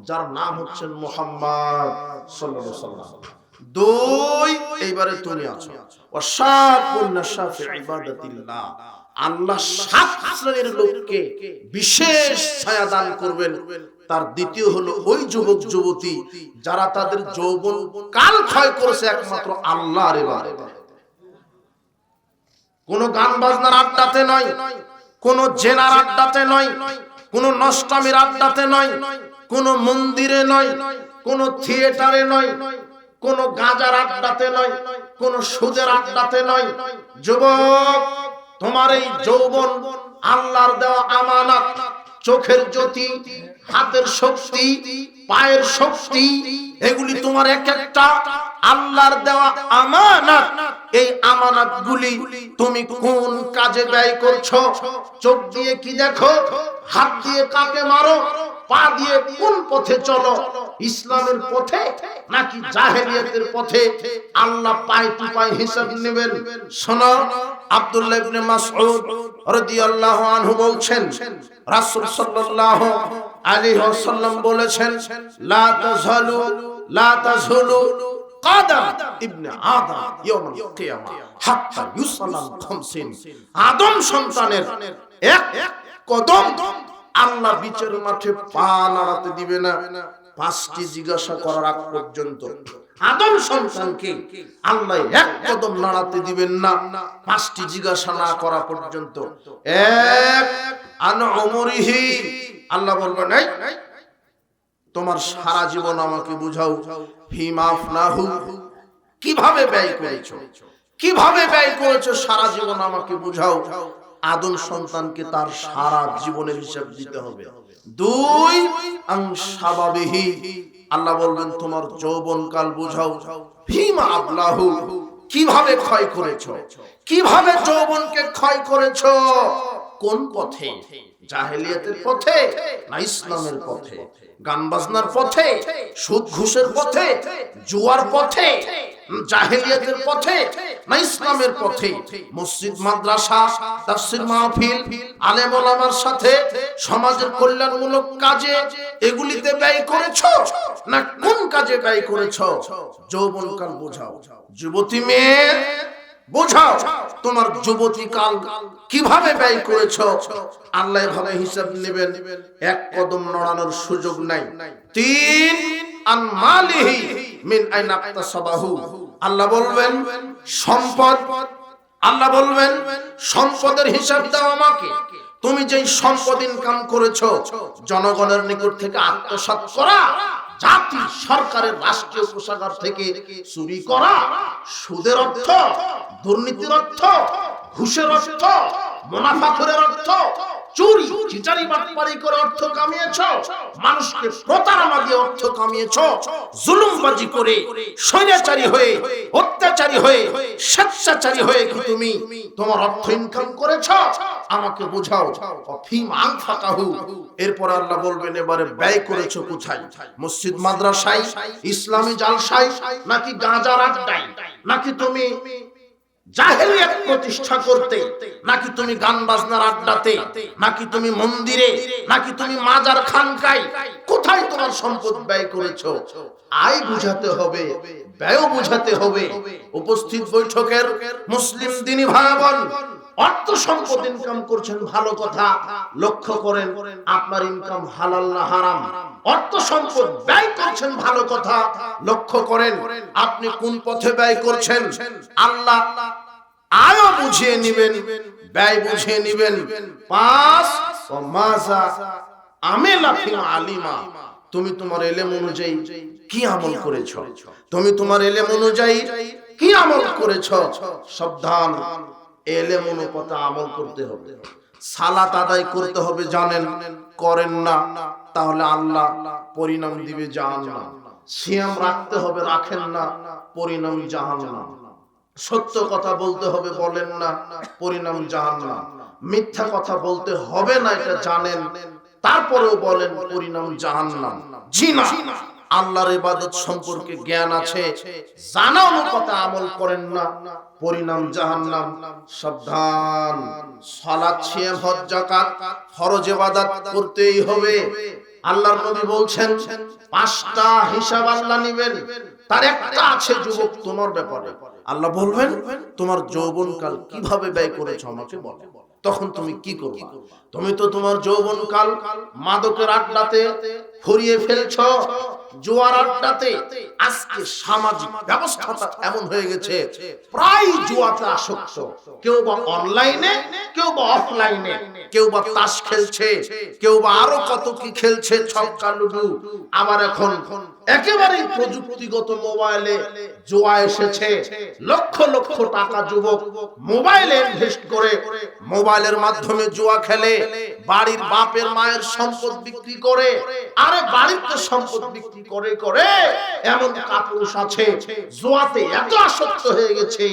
A: যার নাম হচ্ছে মুহাম্মদ সাল্লাল্লাহু আলাইহি ওয়াসাল্লাম। 2, এইবারে তুমি আছো আল্লাহ 7 শ্রেণীর লোককে বিশেষ ছায়া দান করবেন। তার দ্বিতীয় হলো ওই যুবক যুবতী যারা তাদের যৌবন কাল ক্ষয় করেছে একমাত্র আল্লাহর ইবাদতে। কোন গান বাজনার আড্ডাতে নয়, কোন জেনার আড্ডাতে নয়, কোন নষ্টামির আড্ডাতে নয়, কোন মন্দিরে নয়, কোন থিয়েটারে নয়, কোন গাঁজার আড্ডাতে নয়, কোন সুদের আড্ডাতে নয়। যুবক, তোমার এই যৌবন আল্লাহর দেওয়া আমানত। চোখের জ্যোতি, হাতের শক্তি, পায়ের শক্তি, এগুলি তোমার এক একটা আল্লাহর দেওয়া আমানত। এই আমানতগুলি তুমি কোন কাজে ব্যয় করছো? চোখ দিয়ে কি দেখো, হাত দিয়ে কাকে মারো, পা দিয়ে কোন পথে চলো, ইসলামের পথে নাকি জাহেলিয়াতের পথে? আল্লাহ পায়ে টু পায়ে হিসাব নেবেন। শোনো, আব্দুল্লাহ ইবনে মাসউদ রাদিয়াল্লাহু আনহু বলছেন, রাসূল সাল্লাল্লাহু আলাইহি ওয়াসাল্লাম বলেছেন, লা তাযুলু কাদাম ইবনে আদম ইয়াউমুল কিয়ামা হাত্তা ইউসাল্লাম 50। আদম সন্তানের এক কদম আল্লাহ বিচার মাঠে পা নাড়াতে দিবে না 5টি জিজ্ঞাসা করার আগ পর্যন্ত। আদম সন্তানকে আল্লাহ এক কদম নাড়াতে দিবেন না 5টি জিজ্ঞাসা না করা পর্যন্ত। এক, আন উমরিহি, আল্লাহ বলবেন এই তোমার সারা জীবন আমাকে বুঝাও। ফিমা আফনাহু, কিভাবে ব্যয় করেছো, কিভাবে ব্যয় করেছো সারা জীবন আমাকে বুঝাও। আদম সন্তানকে তার সারা জীবনের হিসাব দিতে হবে। 2, আন শাবাবিহি, আল্লাহ বলবেন তোমার যৌবনকাল বুঝাও। ফিমা আবলাহু, কিভাবে ক্ষয় করেছো, কিভাবে যৌবনকে ক্ষয় করেছো, কোন পথে, জাহেলিয়াতের পথে না ইসলামের পথে, গান বাজনার পথে, সুদ ঘুষের পথে, জুয়ার পথে, জাহেলিয়াতের পথে না ইসলামের পথে, মসজিদ মাদ্রাসা তাফসীর মাহফিল আলেম ওলামার সাথে সমাজের কল্যাণমূলক কাজে এগুলিতে ব্যয় করেছো না কোন কাজে ব্যয় করেছো? যৌবনকাল বোঝাও। যুবতী মেয়ে বোঝাও তোমার যুবতী কাল কিভাবে ব্যয় করেছো। আল্লাহ এভাবে হিসাব নেবেন, এক কদম নড়ানোর সুযোগ নাই। 3, আন মালিহি মিন আইনা ইকতাসাবাহু, আল্লাহ বলবেন সম্পদ, আল্লাহ বলবেন সম্পদের হিসাব দাও আমাকে। তুমি যেই সম্পদ ইনকাম করেছো জনগণের নিকট থেকে আত্মসাৎ করা, জাতি সরকারের রাষ্ট্রীয় কোষাগার থেকে চুরি করা, সুদের অর্থ, দুর্নীতির অর্থ, ঘুষের অর্থ, মুনাফাখোরের অর্থ, চুরি চিটারি বাটপারি করে অর্থ কামিয়েছো, মানুষকে প্রতারণা দিয়ে অর্থ কামিয়েছো, জুলুমবাজি করে স্বৈরাচারী হয়ে, অত্যাচারী হয়ে, স্বেচ্ছাচারী হয়ে কি তুমি তোমার অর্থ ইনকাম করেছো? আমাকে বুঝাও। ফিমা আনফাকাহু, এরপর আল্লাহ বলবেন এবারে ব্যয় করেছো কোথায়? মসজিদ মাদ্রাসায়, ইসলামী জালসায়, নাকি গাঁজার আড্ডায়, নাকি তুমি জাহেলিয়াত প্রতিষ্ঠা করতে, নাকি তুমি গান বাজনার আড্ডাতে, নাকি তুমি মন্দিরে, নাকি তুমি মাজার খানকায়, কোথায় তোমার সম্পদ ব্যয় করেছো? আয় বুঝাতে হবে, ব্যয় বুঝাতে হবে। উপস্থিত বৈঠকের মুসলিম দিনী ভাই বোন, অর্থ সম্পদ ইনকাম করছেন ভালো কথা, লক্ষ্য করেন আপনার ইনকাম হালাল না হারাম। অর্থ সম্পদ ব্যয় করছেন ভালো কথা, লক্ষ্য করেন আপনি কোন পথে ব্যয় করছেন। আল্লাহ আয় বুঝিয়ে নিবেন, ব্যয় বুঝিয়ে নিবেন। 5, ওয়া মাজা আমিলা ফি আলিমা, তুমি তোমার ইলম অনুযায়ী কি আমল করেছো, তুমি তোমার ইলম অনুযায়ী কি আমল করেছো। সাবধান, ইলম অনুপাতে আমল করতে হবে। সালাত আদায় করতে হবে জানেন, করেন না তাহলে আল্লাহ পরিণাম দিবে জাহান্নাম। সিয়াম রাখতে হবে, রাখেন না পরিণাম জাহান্নাম। সত্য কথা বলতে হবে, বলেন না পরিণাম জাহান্নাম। মিথ্যা কথা বলতে হবে না এটা জানেন, তারপরেও বলেন পরিণাম জাহান্নাম। জি না, আল্লাহর ইবাদত সম্পর্কে জ্ঞান আছে, জানা অনুপাতে আমল করেন না, পরিণাম জাহান্নাম। সাবধান, সালাত, সিয়াম, হজ, যাকাত ফরজ ইবাদত করতেই হবে। আল্লাহর নবী বলছেন 5টা হিসাব আল্লাহ নেবেন, তার একটা আছে যুবক তোমার ব্যাপারে। আল্লাহ বলবেন তোমার যৌবনকাল কিভাবে ব্যয় করেছো আমাকে বলো। তখন তুমি কি করবে? তুমি তো তোমার যৌবনকাল মাদকের আড্ডাতে ফুরিয়ে ফেলছো, জুয়ার আড্ডাতে। আজকে সামাজিক ব্যবস্থাটা এমন হয়ে গেছে, প্রায় জুয়াতে আসক্ত। কেউ বা অনলাইনে, কেউ বা অফলাইনে, কেউ বা তাস খেলছে, কেউ বা আরো কত কি খেলছে, ছক্কা লুডু। আবার এখন একেবারেই প্রযুক্তিগত মোবাইলে জুয়া এসেছে। লক্ষ লক্ষ টাকা যুবক মোবাইলে ইনভেস্ট করে মোবাইলের মাধ্যমে জুয়া খেলে, বাড়ির বাপের মায়ের সম্পদ বিক্রি করে, আরে বাড়িতে সম্পদ বিক্রি করে করে এমন কাপুরুষ আছে জুয়াতে এত আসক্ত হয়ে গেছে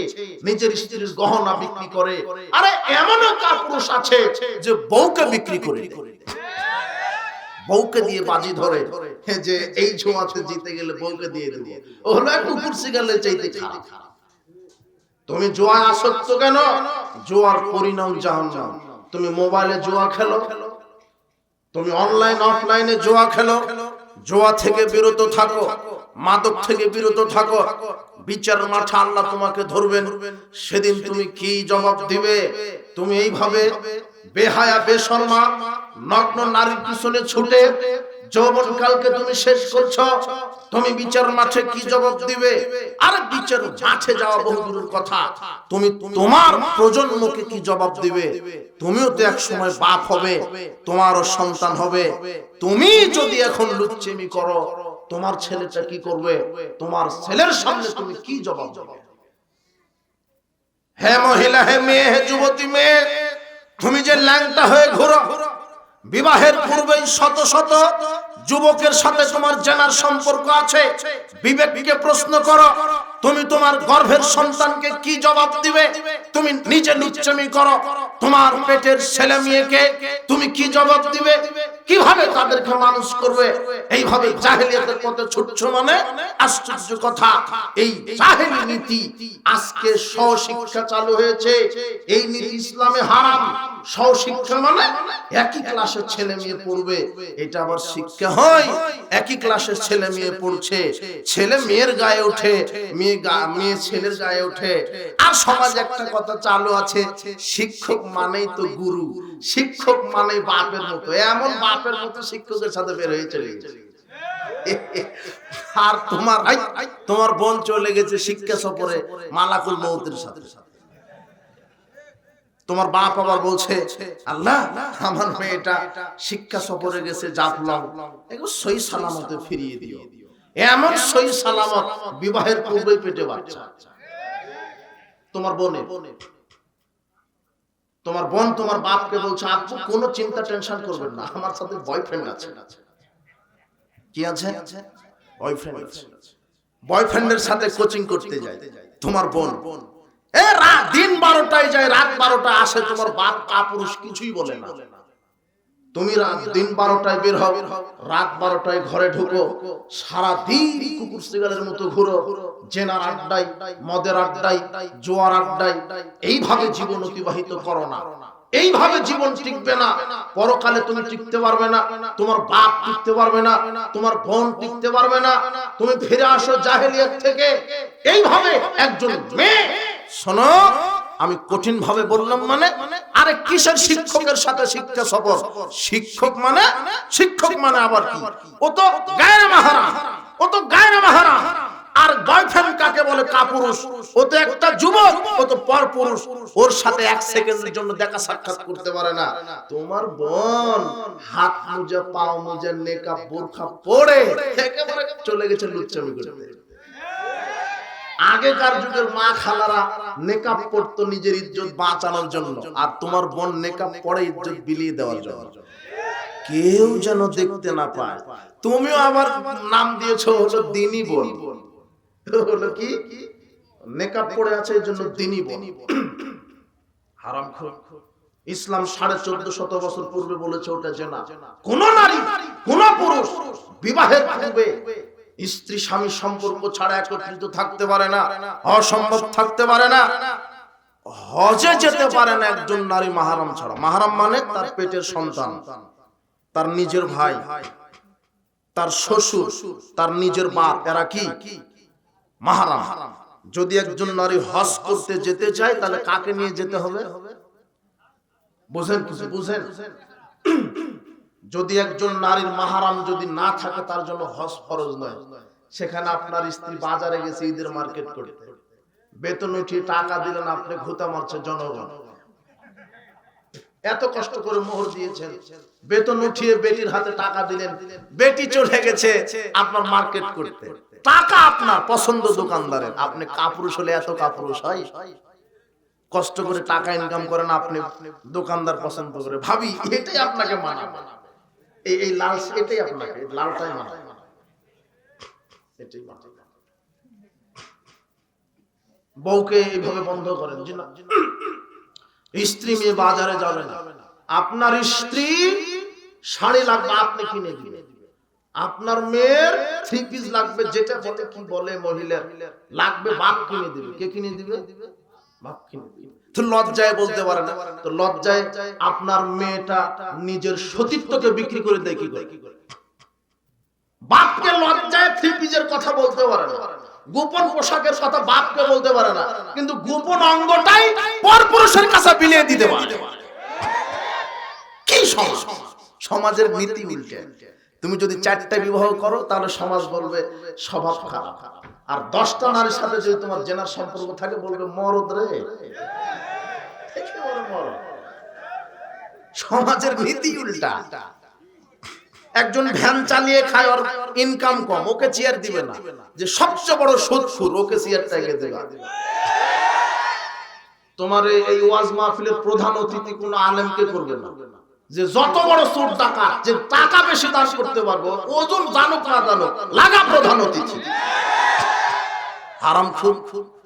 A: নিজের স্ত্রীর গহনা বিক্রি করে। আরে এমনও কাপুরুষ আছে যে বউকে বিক্রি করে, বউকে দিয়ে বাজি ধরে যে এই জুয়াতে জিতে গেলে বউকে দিয়ে দেব। ও হলো এক কুকুর শিকারের চাইতে খারাপ। তুমি জুয়ায় আসক্ত কেন? জুয়ার পরিণাম জাহান্নাম। তুমি মোবাইলে জুয়া খেলো, তুমি অনলাইন অফলাইনে জুয়া খেলো, জুয়া থেকে বিরত থাকো, মাদক থেকে বিরত থাকো। বিচার মাঠে আল্লাহ তোমাকে ধরবেন, সেদিন তুমি কি জবাব দিবে? তুমি এইভাবে বেহায়া বেশরমা নগ্ন নারীর পিছনে ছুটে যৌবনকালকে তুমি শেষ করছো, তুমি বিচার মাঠে কি জবাব দিবে? আর বিচার মাঠে যাওয়া বহু দূরের কথা, তুমি তোমার প্রজন্মকে কি জবাব দিবে? তুমিও তো এক সময় বাপ হবে, তোমারও সন্তান হবে। তুমি যদি এখন লুচ্চেমি করো, তোমার ছেলেটা কি করবে? তোমার ছেলের সামনে তুমি কি জবাব দেবে? হে মহিলা, হে মেয়ে, হে যুবতী মেয়ে, তুমি যে ল্যাংটা হয়ে ঘোরো, বিবাহের পূর্বেই শত শত যুবকের সাথে তোমার জানার সম্পর্ক আছে, বিবেককে প্রশ্ন করো, তুমি তোমার গর্ভের সন্তানকে কি জবাব দিবে? তুমি নিজে লুচ্চমি করো, তোমার পেটের ছেলে মেয়েকে তুমি কি জবাব দিবে? কিভাবে তাদেরকে মানুষ করবে? এইভাবে জাহেলিয়াতের পথে ছুটছো মানে আশ্চর্য কথা। এই জাহেলি নীতি আজকে স্বশিক্ষা চালু হয়েছে, এই নীতি ইসলামে হারাম। স্বশিক্ষা মানে একই ক্লাসের ছেলে মেয়ে পড়বে, এটা আবার শিক্ষা হয়? একই ক্লাসের ছেলে মেয়ে পড়ছে, ছেলে মেয়ের গায়ে ওঠে, মেয়ে ছেলের গায়ে ওঠে। আর সমাজে একটা কথা চালু আছে, শিক্ষক মানেই তো গুরু, শিক্ষক মানেই বাপের মতো। এমন বাপের মতো শিক্ষকের সাথে বের হয়ে চলে গেছে। আর তোমার বোন চলে গেছে শিক্ষা সফরে মালাকুল মউতের সাথে। তোমার বাপ আবার বলছে, আল্লাহ আমার মেয়েটা শিক্ষা সফরে গেছে জাফলং, একটু সহি সালামতে ফিরিয়ে দিও। এমন সহি সালামত বিবাহের পূর্বেই পেটে বাচ্চা। তোমার বোন তোমার বাপকে বলছে, আপু কোনো চিন্তা টেনশন করবেন না, আমার সাথে বয়ফ্রেন্ড আছে। কি আছে? বয়ফ্রেন্ড আছে। বয়ফ্রেন্ডের সাথে কোচিং করতে যায় তোমার বোন। দিন 12টায় যায়, রাত 12টায় আসে, তোমার বাপ কাপুরুষ কিছুই বলে না। তুমি দিন 12টায় বের হও, রাত 12টায় ঘরে ঢুকো, সারা দিন কুকুর শিকারের মতো ঘুরো, জেনার আড্ডায়, মদের আড্ডায়, জোয়ার আড্ডায়। এইভাবে জীবন অতিবাহিত করো না। এইভাবে জীবন টিকবে না, পরকালে তুমি টিকতে পারবে না, তোমার বাপ টিকতে পারবে না, তোমার বোন টিকতে পারবে না। তুমি ফিরে আসো জাহেলিয়াত থেকে। এইভাবে একজন মেয়ে, শোনো আমি কঠিন ভাবে বললাম মানে, আরে কিসের শিক্ষকের সাথে শিক্ষা সফর? শিক্ষক মানে আবার কি? ও তো গায়রে মাহরাম, ও তো গায়রে মাহরাম। আর বয়ফ্রেন্ড কাকে বলে? কাপুরুষ। ও তো একটা যুবক, ও তো পরপুরুষ, ওর সাথে এক সেকেন্ডের জন্য দেখা সাক্ষাৎ করতে পারে না। তোমার বোন হাত মোজা, পাও মোজা, নেকাব, বোরখা পরে একেবারে চলে গেছে লুচ্চামি করতে। আগেকার যুগের মা খালারা নেকাব পড়তো নিজের ইজ্জত বাঁচানোর জন্য, আর তোমার বোন নেকাব পরে ইজ্জত বিলিয়ে দেওয়ার জন্য, কেউ যেন দেখতে না পায়। তুমিও আবার নাম দিয়েছো হলো দিনী বোন। হলো কি? নেকাব পড়ে আছে এই জন্য দিনী বোন। হারামখোর। ইসলাম 1450 বছর পূর্বে বলেছে ওটা জেনা। কোন নারী, কোন পুরুষ বিবাহের পূর্বে স্ত্রী স্বামী সম্পর্ক ছাড়া একত্রিত থাকতে পারে না, অসম্ভব থাকতে পারে না। হজে যেতে পারে না একজন নারী মাহরাম ছাড়া। মাহরাম মানে তার পেটের সন্তান, তার নিজের ভাই, তার শ্বশুর, তার নিজের বাপ, এরা কি মাহরাম। যদি একজন নারী হজ করতে যেতে চায় তাহলে কাকে নিয়ে যেতে হবে? বুঝেন? যদি একজন নারীর মাহরাম যদি না থাকে তার জন্য হজ ফরজ নয়। সেখানে আপনার স্ত্রী বাজারে গেছে ঈদের মার্কেট করতে, বেতন উঠিয়ে টাকা দিলেন, আপনি ঘুতা মারছে জনগণ। এত কষ্ট করে মোহর দিয়েছেন, বেতন উঠিয়ে বেটির হাতে টাকা দিলেন, বেটি চলে গেছে আপনার মার্কেট করতে, টাকা আপনার পছন্দ দোকানদারের। আপনি কাপুরুষ হলে এত কাপুরুষ হয়? কষ্ট করে টাকা ইনকাম করেন আপনি, দোকানদার পছন্দ করে। ভাবি এটাই আপনাকে মানাবে, এই লাল, এটাই আপনাকে লালটাই মানাবে, এটাই মানাবে। বউকে এইভাবে বন্ধ করেন যে না, স্ত্রী মেয়ে বাজারে যাবে না। আপনার স্ত্রী শাড়ি লাগবে, আপনি কিনে দিবেন। আপনার মেয়ের 3 পিস লাগবে, যেটা বলে কি বলে মহিলার লাগবে, বাপ কিনে দিবে। কে কিনে দিবে? বাপ কিনে দিবে। তো লজ্জায় বলতে পারে না, তো লজ্জায় আপনার মেয়েটা নিজের সতীত্বকে বিক্রি করে দেয় কি করে? বাপকে লজ্জায় 3 পিসের কথা বলতে পারে না, গোপন পোশাকের কথা বাপকে বলতে পারে না, কিন্তু গোপন অঙ্গটাই পরপুরুষের কাছে বিলিয়ে দিতে পারে। কি সমাজের নীতি উল্টে। তুমি যদি 4টা বিবাহ করো তাহলে সমাজ বলবে স্বভাব খারাপ, আর 10টা নারীর সাথে যদি তোমার জেনার সম্পর্ক থাকে বলবে মরদ রে। সমাজের নীতি উল্টা। একজন ভ্যান চালিয়ে খায়, ওর ইনকাম কম, ওকে চেয়ার দিবে না। যে সবচেয়ে বড় সুদখোর, ওকে চেয়ারটাকে দেবে। তোমার এই ওয়াজ মাহফিলের প্রধান অতিথি কোন আলেমকে করবে না। যে যত বড় চোর ডাকাত, যে টাকা বেশি দান করতে পারবো, ওজন জানুক না জানুক, লাগা প্রধান অতিথি। হারামখোর,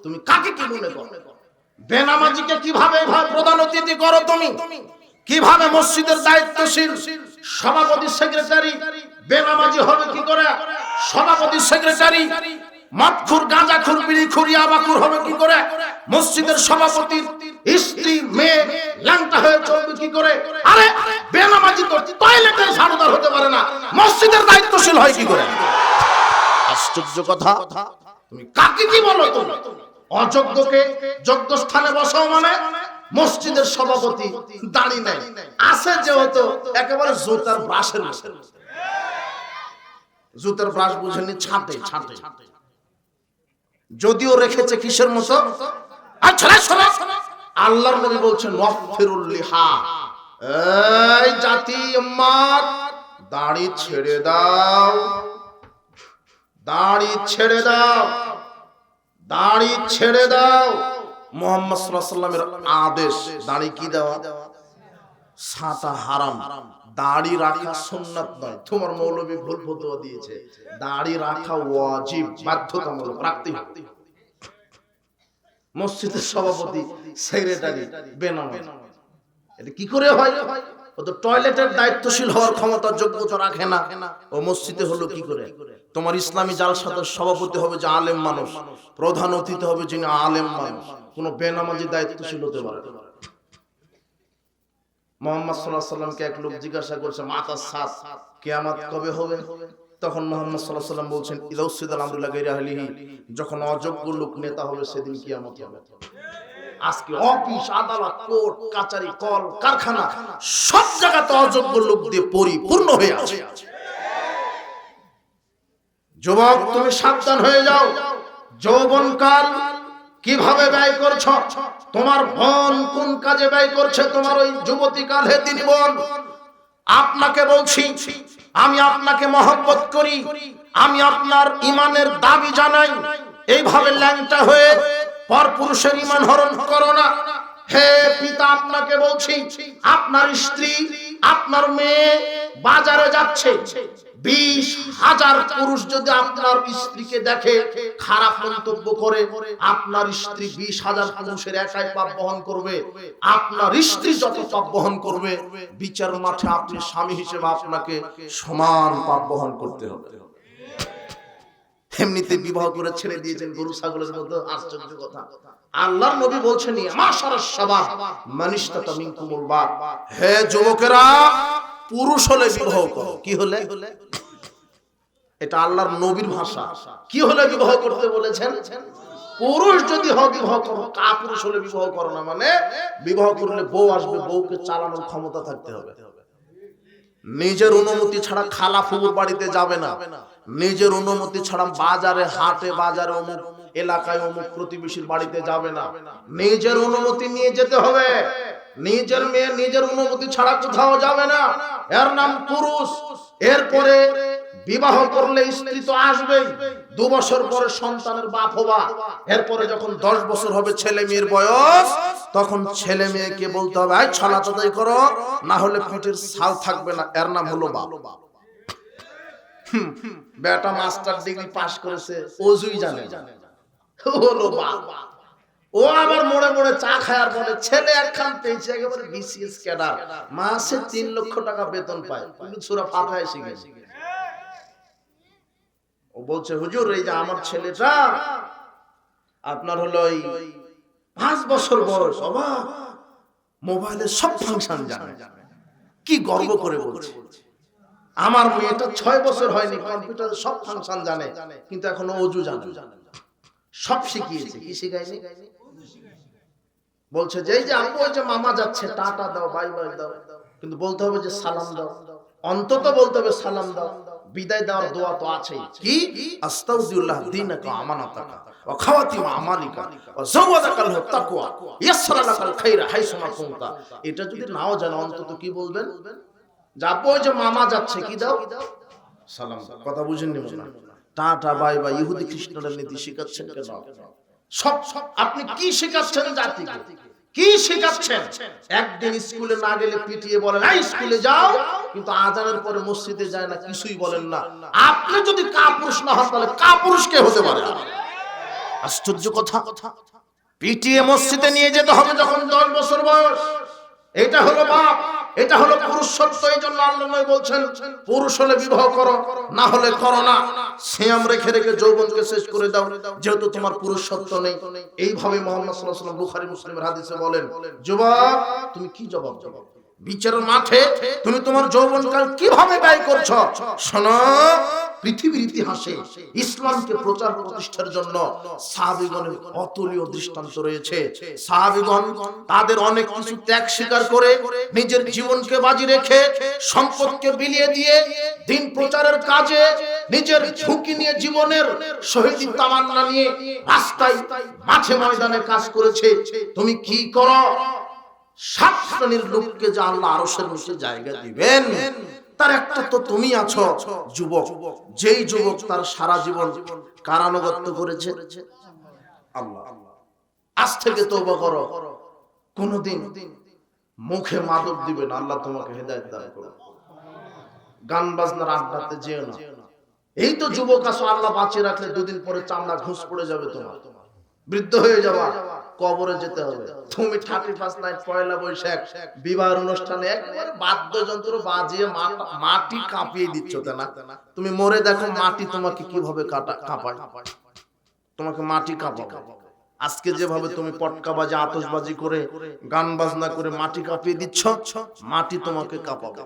A: তুমি কাকে কি মনে করো? বেনামাজিকে কিভাবে প্রধান অতিথি করো তুমি? কিভাবে মসজিদের দায়িত্বশীল সভাপতি সেক্রেটারি বেনামাজি হবে কি করে? সভাপতি সেক্রেটারি মদখোর, গাঁজাখোর, বিড়িখোর, ইয়াবাখোর হবে কি করে? মসজিদের সভাপতির স্ত্রী মেয়ে ল্যাংটা হয়ে চলবে কি করে? আরে বেনামাজি তো টয়লেটের ঝাড়ুদার হতে পারে না, মসজিদের দায়িত্বশীল হয় কি করে? আশ্চর্য কথা। তুমি কাকে কি বলো? তুমি অযোগ্যকে যোগ্য স্থানে বসাও মানে? মসজিদের সভাপতি দাড়ি নাই, আছে যেহেতু একেবারে জুতার ব্রাশের মতো। জুতার ব্রাশ বুঝেনি, ছাঁটে ছাঁটে, যদিও রেখেছে কিসের মতো? আল্লাহর নবী বলছেন ওয়াফিরুল লিহা, এই জাতি উম্মত দাড়ি ছেড়ে দাও, দাড়ি ছেড়ে দাও, দাড়ি ছেড়ে দাও। মুহাম্মদ সাল্লাল্লাহু আলাইহি ওয়াসাল্লামের আদেশ, দাড়ি কি দেওয়া? ছাঁটা হারাম, দাড়ি রাখা সুন্নাত নয়। তোমার মৌলবী ভুল ফতোয়া দিয়েছে, দাড়ি রাখা ওয়াজিব, বাধ্যতামূলক, রাখতে হবে। মসজিদের সভাপতি সেক্রেটারি বেনামাজি, এটা কি করে হয়? ও তো টয়লেটের দায়িত্বশীল হওয়ার ক্ষমতা যোগ্যতা রাখে না, ও মসজিদে হলো কি করে? তোমার ইসলামী জালসাতে সভাপতি হবে যে আলেম মানুষ, প্রধান অতিথি হবে যিনি আলেম মানুষ, কোন বেনামাজি দায়িত্বশীল হতে পারে না। মুহাম্মদ সাল্লাল্লাহু আলাইহি ওয়াসাল্লামকে এক লোক জিজ্ঞাসা করছে মাতার সাত, কিয়ামত কবে হবে? তখন মুহাম্মদ সাল্লাল্লাহু আলাইহি ওয়াসাল্লাম বলছেন ইদা উসিদাল আমরু লা গায়রি আহলিহি, যখন অযোগ্য লোক নেতা হবে সেদিন কিয়ামত হবে। আজকে অফিস, আদালত, কোর্ট কাচারি, কল কারখানা সব জায়গাতে অযোগ্য লোক দিয়ে পরিপূর্ণ হয়ে আছে। যুবক, তুমি সাবধান হয়ে যাও। যৌবনকাল কিভাবে ব্যয় করছো? তোমার বোন কোন কাজে ব্যয় করছে তোমার ওই যুবতী কাল? হে তিনি বোন, আপনাকে বলছি, আমি আপনাকে মহব্বত করি, আমি আপনার ইমানের দাবি জানাই। এইভাবে ল্যাংটা হয়ে পরপুরুষের ইমান হরণ করো না। হে পিতা, আপনাকে বলছি, আপনার স্ত্রী, আপনার মেয়ে বাজারে যাচ্ছে, 20,000 পুরুষ যদি আপনার স্ত্রীকে দেখে খারাপ মন্তব্য করে, আপনার স্ত্রী 20,000 পুরুষের একাই পাপ বহন করবে। আপনার স্ত্রী যত পাপ বহন করবে, বিচার মাঠে আপনি স্বামী হিসেবে আপনাকে সমান পাপ বহন করতে হবে। এমনিতে বিবাহ করে ছেড়ে দিয়েছেন গরু ছাগলের মতো। আশ্চর্য কথা, আল্লাহর নবী বলছেন মাশারাস শাবাব মানিস্তাতা মিনকুমুল বাত, হে যুবকেরা, পুরুষ হলে বিবাহ করো। কি হলে? এটা আল্লাহর নবীর ভাষা। কি হলে বিবাহ করতে বলেছেন? পুরুষ যদি হও বিবাহ করো। কাপুরুষ হলে বিবাহ করো না, মানে বিবাহ করলে বউ আসবে, বউকে চালানোর ক্ষমতা থাকতে হবে। নিজের অনুমতি ছাড়া খালা ফুফুর বাড়িতে যাবে না, নিজের অনুমতি ছাড়া বাজারে, হাটে বাজারে, অমুক এলাকায়, অমুক প্রতিবেশীর বাড়িতে যাবে না, নিজের অনুমতি নিয়ে যেতে হবে। নিজের মেয়ে নিজের অনুমতি ছাড়া কোথাও যাবে না, এর নাম পুরুষ। এরপরে বিবাহ করলে স্ত্রী তো আসবেই, 2 বছর পরে সন্তানের বাপ হবা। এরপরে যখন 10 বছর হবে ছেলে মেয়ের বয়স, তখন ছেলে মেয়েকে বলতে হবে এই ছলা তদাই করো, না হলে পেটের ছাল থাকবে না। এর নাম হলো বাপ। বেটা মাস্টার ডিগ্রি পাস করেছে, ওজুই জানে হলো বাপ। ও আবার মোড়ে মোড়ে চা খায় আর বলে ছেলে একখান পেয়েছে, একেবারে বিসিএস ক্যাডার, মাসে 3 লক্ষ টাকা বেতন পায়, কিন্তু সূরা ফাতিহা শিখেছে। ও বলছে হুজুর, এই যে আমার ছেলেটা আপনার হলো 5 বছর বয়স, অবাক, মোবাইলের সব ফাংশন জানে। কি গর্ব করে বলছে। আমার মেয়েটা 6 বছর হয়নি, কম্পিউটারের সব ফাংশন জানে, কিন্তু এখনো ওযু জানে। সব শিখিয়েছে। কি শিখায়নি? বলছে যে এই যে আপু, ওই যে মামা যাচ্ছে, টাটা দাও, বাই বাই দাও, কিন্তু বলতে হবে যে সালাম দাও। অন্তত বলতে হবে সালাম দাও। বিদায় দেওয়ার দোয়া তো আছেই, কি আস্তাউযিল্লাহ দীনাকা আমানাতাকা ওয়া খাওয়াতিমা আমালিকা ওয়া যাওয়াদাকাল তাকওয়া ইয়াসসারা লাকাল খায়রা হাইসুমা কুনতা। এটা যদি নাও জানো অন্তত কি বলবেন, যাবো ওই যে মামা যাচ্ছে কি দাও সালাম। কথা বুঝেননি মনে হয়? টাটা বাই বাই ইহুদি খ্রিস্টানদের নীতি শিখাচ্ছেন কেন? সব আপনি কি শেখাচ্ছেন জাতিকে, কি শেখাচ্ছেন? একদিন স্কুলে না গেলে পিটিয়ে বলেন এই স্কুলে যাও, কিন্তু আজানের পরে মসজিদে যায় না, কিছুই বলেন না। আপনি যদি কাপুরুষ না হন তাহলে কাপুরুষ কে হতে পারে? আশ্চর্য কথা। পিটিয়ে মসজিদে নিয়ে যেতে হবে যখন 10 বছর বয়স। এটা হলো বাপ, এটা হলো পুরুষত্ব। এই জন্য আল্লাহ নবী বলছেন পুরুষ হলে বিবাহ করো, না হলে করো না। সিয়াম রেখে রেখে যৌবনকে শেষ করে দাও, যেহেতু তোমার পুরুষত্ব নেই। এইভাবে মুহাম্মদ সাল্লাল্লাহু আলাইহি ওয়াসাল্লাম বুখারী মুসলিমের হাদিসে বলেন, যুবক তুমি কি জবাব দেবে? বিচারের মাঠে তুমি তোমার যৌবনকাল কিভাবে ব্যয় করছো? শোনো, পৃথিবীর ইতিহাসে ইসলামকে প্রচার প্রতিষ্ঠার জন্য সাহাবীগণের অতুলনীয় দৃষ্টান্ত রয়েছে। সাহাবীগণ তাদের অনেক কিছু ত্যাগ স্বীকার করে নিজের জীবনকে বাজি রেখে সম্পদকে বিলিয়ে দিয়ে দিন প্রচারের কাজে নিজের ঝুঁকি নিয়ে জীবনের শহীদ তামান্না নিয়ে রাস্তায় মাঠে ময়দানে কাজ করেছে। তুমি কি করো? 7 শ্রেণীর লোককে যে আল্লাহ আরশের নিচে জায়গা দিবেন তার একটা তো তুমি আছো, যুবক। যেই যুবক তার সারা জীবন কারানুগত্য করেছে। আল্লাহ আজ থেকে তওবা করো, কোনদিন মুখে মাদক দিবে না। আল্লাহ তোমাকে হেদায়েত দান করুন। গান বাজনার আড্ডাতে যেও না। এই তো যুবক আছো, আল্লাহ বাঁচিয়ে রাখলে 2 দিন পরে চামড়া ঘুষ পড়ে যাবে, তোমার বৃদ্ধ হয়ে যাবা, কবরে যেতে হবে। তুমি 31 নাইট পয়লা বৈশাখ বিবাহ অনুষ্ঠানে একবারে বাদ্যযন্ত্র বাজিয়ে মাটি কাঁপিয়ে দিচ্ছ না। তুমি মরে দেখো মাটি তোমাকে কিভাবে কাঁপায়। তোমাকে মাটি কাঁপাবে। আজকে যেভাবে তুমি পটকা বাজে আতশবাজি করে গান বাজনা করে মাটি কাঁপিয়ে দিচ্ছ, মাটি তোমাকে কাঁপাবে।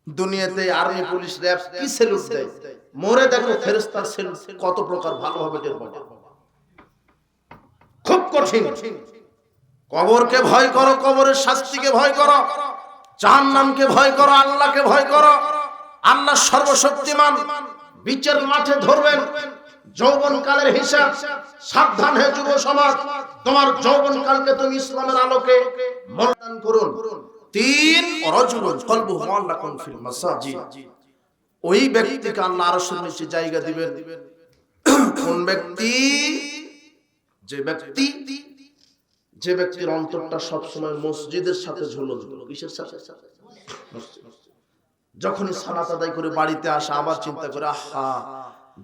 A: দুনিয়াতে আর্মি পুলিশ র‍্যাব কি সেলুট দেয়, মরে দেখো ফেরেশতার সেলুট কত প্রকার ভালোভাবে টের পাবে। খুব কঠিন। কবরকে ভয় করো, কবরের শাস্তিকে ভয় করো, জাহান্নামকে ভয় করো, আল্লাহকে ভয় করো। আল্লাহ সর্বশক্তিমান, বিচার মাঠে ধরবেন যৌবনকালের হিসাব। সাবধান হে যুব সমাজ, তোমার যৌবনকালকে তুমি ইসলামের আলোকে মূল্যায়ন করুন। 3 রাজুলুন কলবুহু মুআল্লাকুন ফিল মাসাজিদ। ওই ব্যক্তিকে আল্লাহ আরশের নিচে জায়গা দিবেন। কোন ব্যক্তি? যে ব্যক্তির অন্তরটা সবসময় মসজিদের সাথে ঝুলন্ত। কিসের সাথে? যখনই সালাত আদায় করে বাড়িতে আসে আবার চিন্তা করে, আহা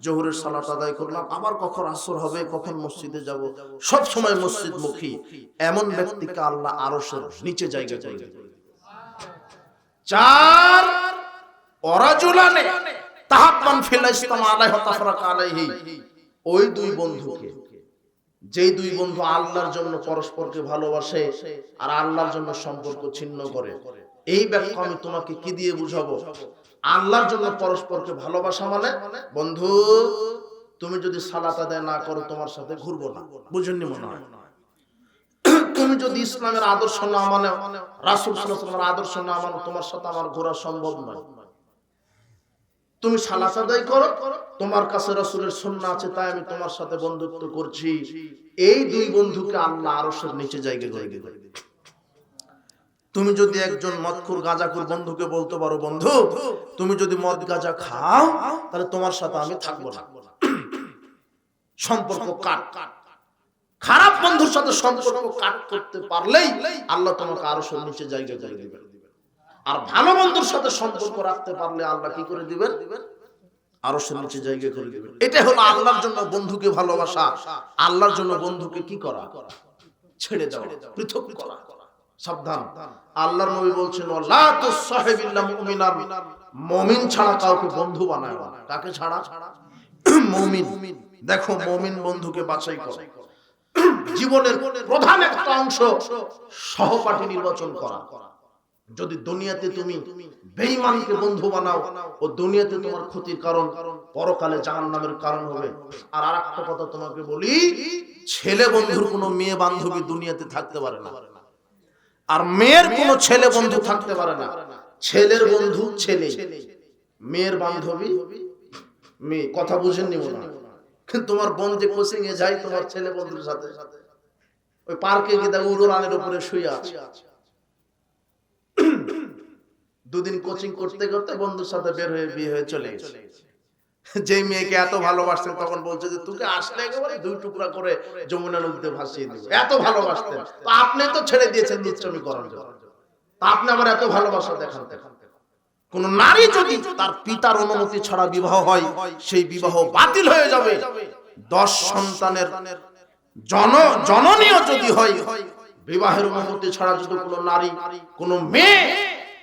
A: জোহরের সালাত আদায় করলাম, আবার কখন আসর হবে, কখন মসজিদে যাব, সব সময় মসজিদমুখী। এমন ব্যক্তিকে আল্লাহ আরশের নিচে জায়গা করে দেবেন। 4 ওয়ারাজুলানে তাহাব্বান ফিল ইসলাম আলাইহি ওয়া তাফরাকা আলাইহি। ওই 2 বন্ধুকে, যেই 2 বন্ধু আল্লাহর জন্য পরস্পরকে ভালোবাসে আর আল্লাহর জন্য সম্পর্ক ছিন্ন করে। এই ব্যাখ্যা আমি তোমাকে কি দিয়ে বুঝাবো? আল্লাহর জন্য পরস্পরকে ভালোবাসা মানে, বন্ধু তুমি যদি সালাত আদায় না করো তোমার সাথে ঘুরবো না। বুঝেননি মনে হয়? তুমি যদি ইসলামের আদর্শ না মানো, রাসূল সাল্লাল্লাহু আলাইহি ওয়াসাল্লামের আদর্শ না মানো, তোমার সাথে আমার ঘোরা সম্ভব নয়। তুমি সালাত আদায় করো, তোমার কাছে রাসূলের সুন্নাহ আছে তাই আমি তোমার সাথে বন্ধুত্ব করছি। এই 2 বন্ধুকে আল্লাহ আরশের নিচে জায়গা করে দেবে। তুমি যদি একজন মদখোর গাঁজাখোর বন্ধুকে বলতে পারো, বন্ধু তুমি যদি মদ গাঁজা খাও তাহলে তোমার সাথে আমি থাকবো না, সম্পর্ক কাট। খারাপ বন্ধুর সাথে সম্পর্ক কাট করতে পারলেই আল্লাহ তোমাকে আরশের নিচে জায়গা করে দিবেন। আর ভালো বন্ধুর সাথে সম্পর্ক রাখতে পারলে আল্লাহ কি করে দিবেন? আরশের নিচে জায়গা করে দিবেন। এটা হলো আল্লাহর জন্য বন্ধুকে ভালোবাসা। আল্লাহর জন্য বন্ধুকে কি করা? ছেড়ে দেওয়া, পৃথক করা। সাবধান। আল্লাহর নবী বলছেন, লা তুসাহিবিল্লা মুমিনান, মুমিন ছাড়া কাউকে বন্ধু বানায় না। কাকে ছাড়া? মুমিন। দেখো মুমিন বন্ধুকে বাছাই করো। জীবনের প্রধান একটা অংশ সহপাঠী নির্বাচন করা। যদি দুনিয়াতে তুমি বেঈমানকে বন্ধু বানাও, ও দুনিয়াতে তোমার ক্ষতির কারণ, পরকালে জাহান্নামের কারণ হবে। আর আরেকটা কথা তোমাকে বলি, ছেলে বন্ধুর কোনো মেয়ে বান্ধবী দুনিয়াতে থাকতে পারে না, আর মেয়ের কোনো ছেলে বন্ধু থাকতে পারে না। ছেলের বন্ধু ছেলে, মেয়ের বান্ধবী মেয়ে। কথা বুঝেননি মনে হয়? কিন্তু তোমার বোন যে কোচিং এ যায় তোমার ছেলে বন্ধুর সাথে, ওই পার্কে গিয়ে দেখো উড়ানের উপরে শুয়ে আছে। দুদিন কোচিং করতে করতে বন্ধুর সাথে বের হয়ে বিয়ে হয়ে চলে গেছে। যেই মেয়েকে এত ভালোবাসতেন তখন বলছে যে তোকে আসলে একেবারে দুই টুকরা করে যমুনা নদীতে ভাসিয়ে দিব, এত ভালোবাসতেন। তো আপনি তো ছেড়ে দিয়েছেন দুচ্ছমি করার জন্য, তা আপনি আমার এত ভালোবাসা দেখান। কোন নারী যদি তার পিতার অনুমতি ছাড়া বিবাহ হয়, সেই বিবাহ বাতিল হয়ে যাবে। 10 সন্তানের জননীয় যদি হয়, বিবাহের অনুমতি ছাড়া যদি কোনো নারী কোনো মেয়ে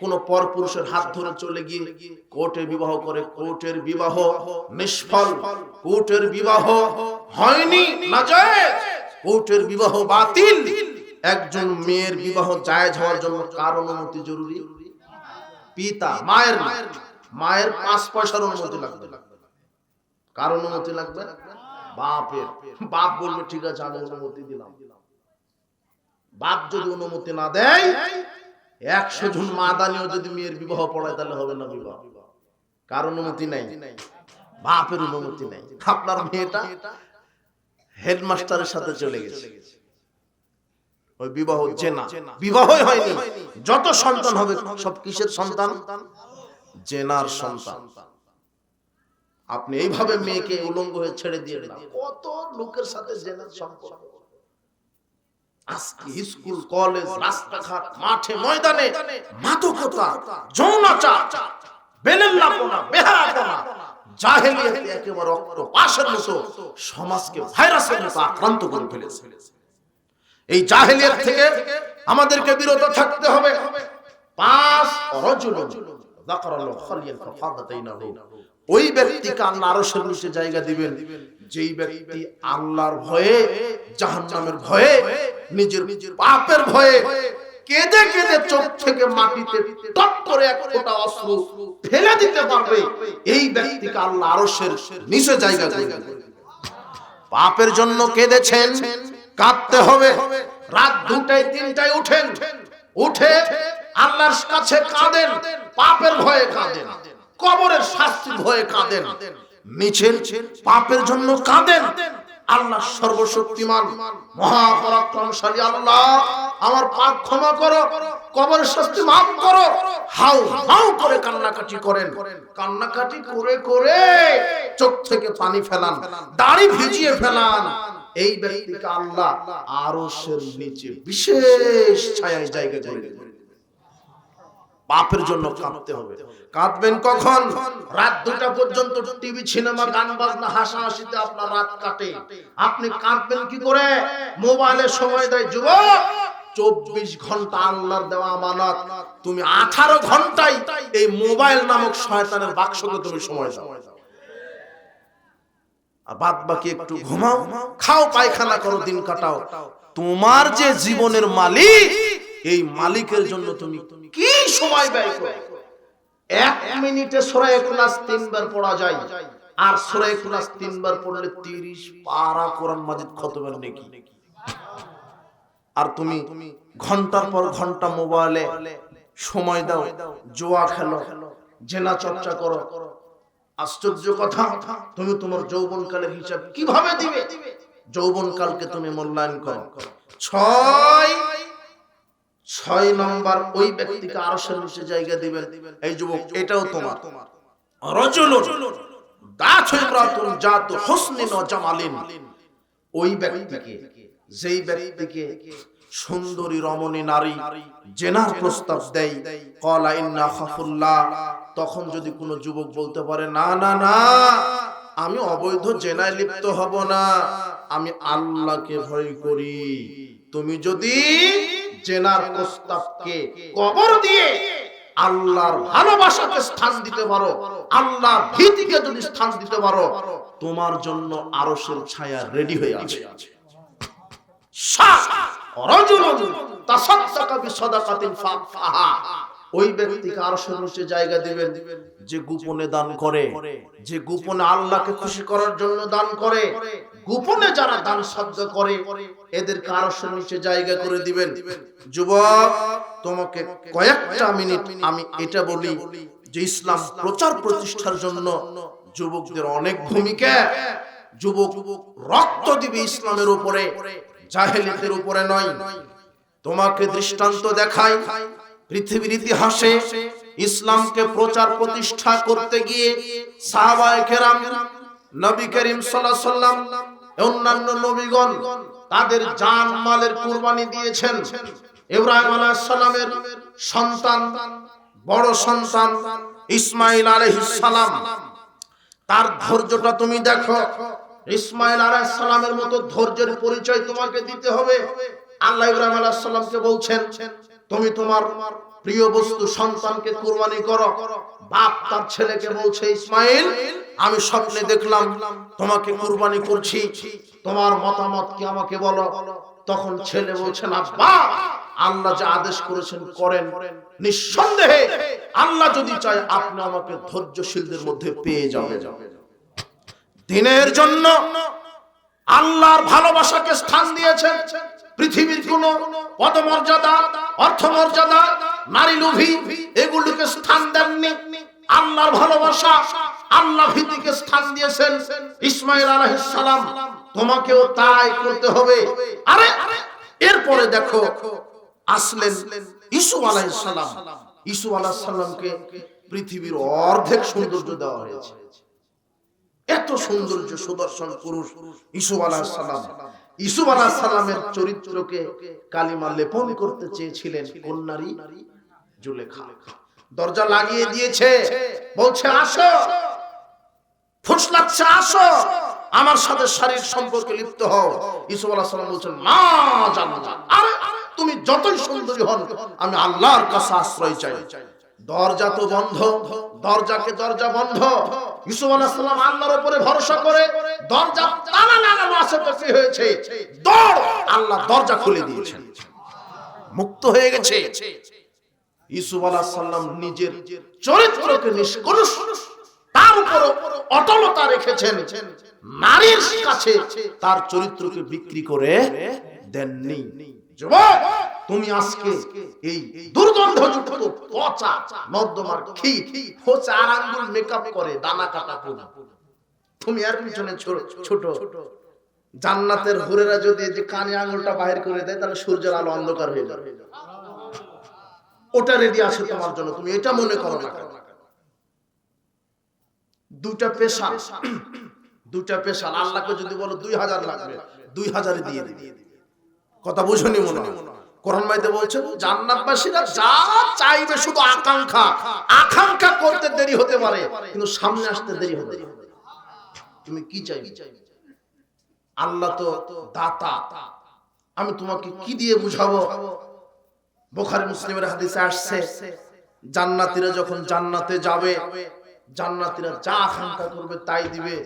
A: কোন পরপুরুষের হাত ধরে চলে গিয়ে কোর্টে বিবাহ করে, কোর্টের বিবাহ নিষ্ফল, কোর্টের বিবাহ হয়নি, নাজায়েজ, কোর্টের বিবাহ বাতিল। একজন মেয়ের বিবাহ জায়েজ হওয়ার জন্য কার অনুমতি জরুরি? পিতা, মায়ের। মায়ের 5 পয়সার অনুমতি লাগবে। কার অনুমতি লাগবে? বাপের। বাপ বলবে ঠিক আছে আমি অনুমতি দিলাম। বাপ যদি অনুমতি না দেয়, 100 জন মাদানিও যদি মেয়ের বিবাহ পড়ায় তাহলে হবে না বিবাহ। কার অনুমতি নাই? বাপের অনুমতি নাই। আপনার মেয়েটা হেডমাস্টারের সাথে চলে গেছে, ওই বিবাহ জেনা, বিবাহই হয়নি। যত সন্তান হবে সব কিসের সন্তান? জেনার সন্তান। আপনি এইভাবে মেয়েকে উলঙ্গ হয়ে ছেড়ে দিয়ে দিলেন। কত লোকের সাথে জেনার সম্পর্ক। আজকে স্কুল, কলেজ, রাস্তাঘাট, মাঠে ময়দানে মাদকতা, যৌনাচার, বেলেল্লাপনা, বেহায়াপনা, জাহেলিয়াত একেবারে অক্টোপাসের মতো সমাজকে ভাইরাসের মতো আক্রান্ত করে ফেলেছে। এই জাহেলিয়াত থেকে আমাদেরকে বিরত থাকতে হবে। 5 রাজুলুন যাকারাল্লাহু খালিয়ান ফাদাতাইনাহু, ওই ব্যক্তিকে আল্লাহ আরশের নিচে জায়গা দিবেন যেই ব্যক্তি আল্লাহর ভয়ে, জাহান্নামের ভয়ে, নিজের পাপের ভয়ে কেঁদে কেঁদে চোখ থেকে মাটিতে টপ করে এক ফোঁটা অশ্রু ফেলে দিতে পারবে, এই ব্যক্তিকে আল্লাহ আরশের নিচে জায়গা দিবেন। পাপের জন্য কেঁদেছেন, কাঁদতে হবে। রাত 2টায় 3টায় উঠেন, উঠে আল্লাহর কাছে কাঁদেন, পাপের ভয়ে কাঁদেন, কবরের শাস্তির ভয়ে কাঁদেন, নিচের পাপের জন্য কাঁদেন। আল্লাহ সর্বশক্তিমান, মহাপরাক্রমশালী আল্লাহ, আমার পাপ ক্ষমা করো, কবরের শাস্তি মাফ করো। হাউ হাউ করে কান্নাকাটি করেন। কান্নাকাটি করে করে চোখ থেকে পানি ফেলান, দাড়ি ভিজিয়ে ফেলান। এই ব্যক্তিকে আল্লাহ আরশের নিচে বিশেষ ছায়ায় জায়গা করে দেবেন। পাপের জন্য কাঁদতে হবে। কাঁদবেন কখন? রাত 2টা পর্যন্ত টিভি, সিনেমা, গান বাজনা, হাসাহাসিতে আপনার রাত কাটে। আপনি কাঁদবেন কি করে? মোবাইলে সময় দেয় যুবক। 24 ঘন্টা আল্লাহর দেওয়া আমানত। তুমি 18 ঘন্টায় এই মোবাইল নামক শয়তানের বাক্সকে তুমি সময় দাও। আর বাদ বাকি একটু ঘুমাও, খাও, পায়খানা করো, দিন কাটাও। তোমার যে জীবনের মালিক, এই মালিকের জন্য তুমি কি সময় ব্যয় করো? 1 মিনিটে সূরা ইখলাস 3 বার পড়া যায়, আর সূরা ইখলাস 3 বার পড়লে 30 পারা কোরআন মাজিদ খতমের নেকি। আর তুমি ঘন্টার পর ঘন্টা মোবাইলে সময় দাও, জুয়া খেলো, জেনা চর্চা করো। আশ্চর্য কথা, তুমি তোমার যৌবনকালের হিসাব কিভাবে দিবে? যৌবনকালকে তুমি মূল্যায়ন করো। 6 নম্বর, ওই ব্যক্তিকে আরশের নিচে জায়গা দিবেন। এই যুবক, এটাও তোমার। রাজুলুন দাতু ইমরাতুন জাতু হুসনিন ওয়া জামালিন, ওই ব্যক্তিকে, যেই ব্যক্তিকে সুন্দরী রমণী নারী জেনার প্রস্তাব দেয়, ক্বালা ইন্না খাফুল্লাহ, তখন যদি কোনো যুবক বলতে পারে না না না, আমি অবৈধ জেনায় লিপ্ত হব না, আমি আল্লাহকে ভয় করি। তুমি যদি জেনার প্রস্তাবকে কবর দিয়ে আল্লাহর ভালোবাসাকে স্থান দিতে পারো, আল্লাহর ভীতিকে যদি স্থান দিতে পারো, তোমার জন্য আরশের ছায়া রেডি হয়ে আছে। রাজুলুন তাসাদদাকা বিসাদাকাতিন ফাআহা, ওই ব্যক্তিকে আরশের নিচে জায়গা দিবেন যে গোপনে দান করে, যে গোপনে আল্লাহকে খুশি করার জন্য দান করে, গোপনে যারা দান সাদকা করে এদেরকে আরশের নিচে জায়গা করে দিবেন। যুবক, তোমাকে কয়েকটা মিনিট আমি এটা বলি যে ইসলাম প্রচার প্রতিষ্ঠার জন্য যুবকদের অনেক ভূমিকা। যুবক রক্ত দিবে ইসলামের উপরে, জাহেলিয়াতের উপরে নয়। তোমাকে দৃষ্টান্ত দেখাই, পৃথিবীর ইতিহাসে ইসলামকে প্রচার প্রতিষ্ঠা করতে গিয়ে সাহাবায়ে কেরাম, নবী করিম সাল্লাল্লাহু আলাইহি সাল্লাম, অন্যান্য নবীগণ তাদের জান মালের কুরবানি দিয়েছেন। ইব্রাহিম আলাইহিস সালামের সন্তান, বড় সন্তান ইসমাঈল আলাইহিস সালাম, তার ধৈর্যটা তুমি দেখো। ইসমাঈল আলাইহিস সালামের মতো ধৈর্যের পরিচয় তোমাকে দিতে হবে। আল্লাহ ইব্রাহিম আলাইহিস সালামকে বলছেন, তুমি তোমার প্রিয় বস্তু সন্তানকে কুরবানি করো। বাপ তার ছেলেকে বলছে, ইসমাঈল, আমি স্বপ্নে দেখলাম তোমাকে কুরবানি করছি, তোমার মতামত কি আমাকে বলো। তখন ছেলে বলছেন, আব্বা, আল্লাহ যা আদেশ করেছেন করেন। নিঃসন্দেহে আল্লাহ যদি চায় আপনি আমাকে ধৈর্যশীলদের মধ্যে পেয়ে যাবেন। দিনের জন্য আল্লাহর ভালোবাসাকে স্থান দিয়েছেন। পৃথিবীর কোন পদমর্যাদা, অর্থমর্যাদা, নারী লোভী এগুলোকে স্থান দেননি। আল্লাহর ভালোবাসা, আল্লাহ ভীতিকে স্থান দিয়েছেন। ইসমাঈল আলাইহিস সালাম, তোমাকেও তাই করতে হবে। আরে এরপরে দেখো আসলেন ঈসু আলাইহিস সালাম। ঈসু আলাইহিস সালামকে পৃথিবীর অর্ধেক সৌন্দর্য দেওয়া হয়েছে। এত সৌন্দর্য, সুদর্শন পুরুষ ঈসু আলাইহিস সালাম। ঈসু আলাইহিস সালামের চরিত্রকে কালিমা লেপন করতে চেয়েছিলেন কোন নারী? জুলেখা। দরজা লাগিয়ে দিয়েছে, বলছে আসো, ফুসলাচ্ছে, আসো আমার সাথে শারীরিক সম্পর্কে লিপ্ত হও। ঈসু আলাইহিস সালাম বলছেন, মা জান্নাত, আরে তুমি যতই সুন্দরী হন আমি আল্লাহর কাছে আশ্রয় চাই। দরজা তো বন্ধ, দরজাকে দরজা বন্ধ। ইউসুফ আলাইহিস সালাম আল্লাহর উপরে ভরসা করে দরজা তালা লাগানো আছে, তো কি হয়েছে? দৌড়, আল্লাহ দরজা খুলে দিয়েছেন, মুক্ত হয়ে গেছে। ইউসুফ আলাইহিস সালাম নিজের চরিত্রকে নিষ্কলুষ, তার উপর অটলতা রেখেছেন। নারীর কাছে তার চরিত্রকে বিক্রি করে দেননি। যুবক, তুমি আজকে এই দুর্গন্ধযুক্ত পচা নর্দমার খিট, পচা আর আঙ্গুল মেকআপ করে দানা কাটা পোনা, তুমি এর পিছনে ছোট জান্নাতের হুরেরা যদি যে কানে আঙ্গুলটা বাহির করে দেয় তাহলে সূর্যের আলো অন্ধকার হয়ে যাবে। ওটা রেডি আছে তোমার জন্য, তুমি এটা মনে করো না। দুটা পেশা আল্লাহকে যদি বলো 2000 লাগবে, 2000 দিয়ে দিবে। কথা বুঝুনি মনে হয়? কোরআন মাইতে বলছেন জান্নাতবাসীরা যা চাইবে শুধু আকাঙ্ক্ষা করতে দেরি হতে পারে, কিন্তু সামনে আসতে দেরি হবে। তুমি কি চাইবে? আল্লাহ তো দাতা। আমি তোমাকে কি দিয়ে বুঝাবো? বুখারী মুসলিমের হাদিসে আসছে, জান্নাতীরা যখন জান্নাতে যাবে, জান্নাতীরা যা আকাঙ্ক্ষা করবে তাই দিবে।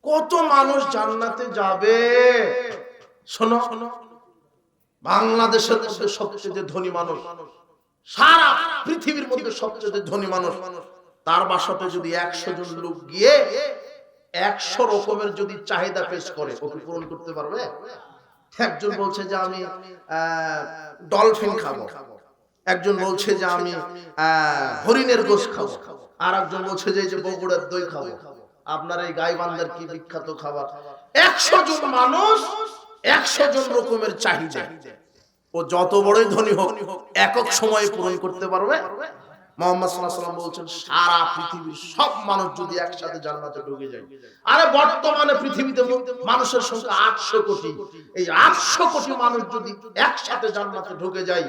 A: কত মানুষ জান্নাতে যাবে? শোনো, বাংলাদেশের মধ্যে সবচেয়ে ধনী মানুষ, সারা পৃথিবীর মধ্যে সবচেয়ে ধনী মানুষ, তার বাসাতে যদি 100 জন লোক গিয়ে 100 রকমের যদি চাহিদা পেশ করে, ওকে পূরণ করতে পারবে? একজন বলছে যে আমি ডলফিন খাবো, একজন বলছে যে আমি হরিণের গোশত খাবো, আর একজন বলছে যে বগুড়ার দই খাবো। আপনার এই গাইবান্ধার কি বিখ্যাত খাবার। 100 জন মানুষ 100 জন রকমের চাহিদা, ও যত বড়ই ধনী হোক একক সময়ে পূরণ করতে পারবে? মুহাম্মদ সাল্লাল্লাহু আলাইহি ওয়াসাল্লাম বলছেন সারা পৃথিবীর সব মানুষ যদি একসাথে জান্নাতে ঢুকে যায়। আরে বর্তমানে পৃথিবীতে মানুষের সংখ্যা 800 কোটি। এই 800 কোটি মানুষ যদি একসাথে জান্নাতে ঢুকে যায়,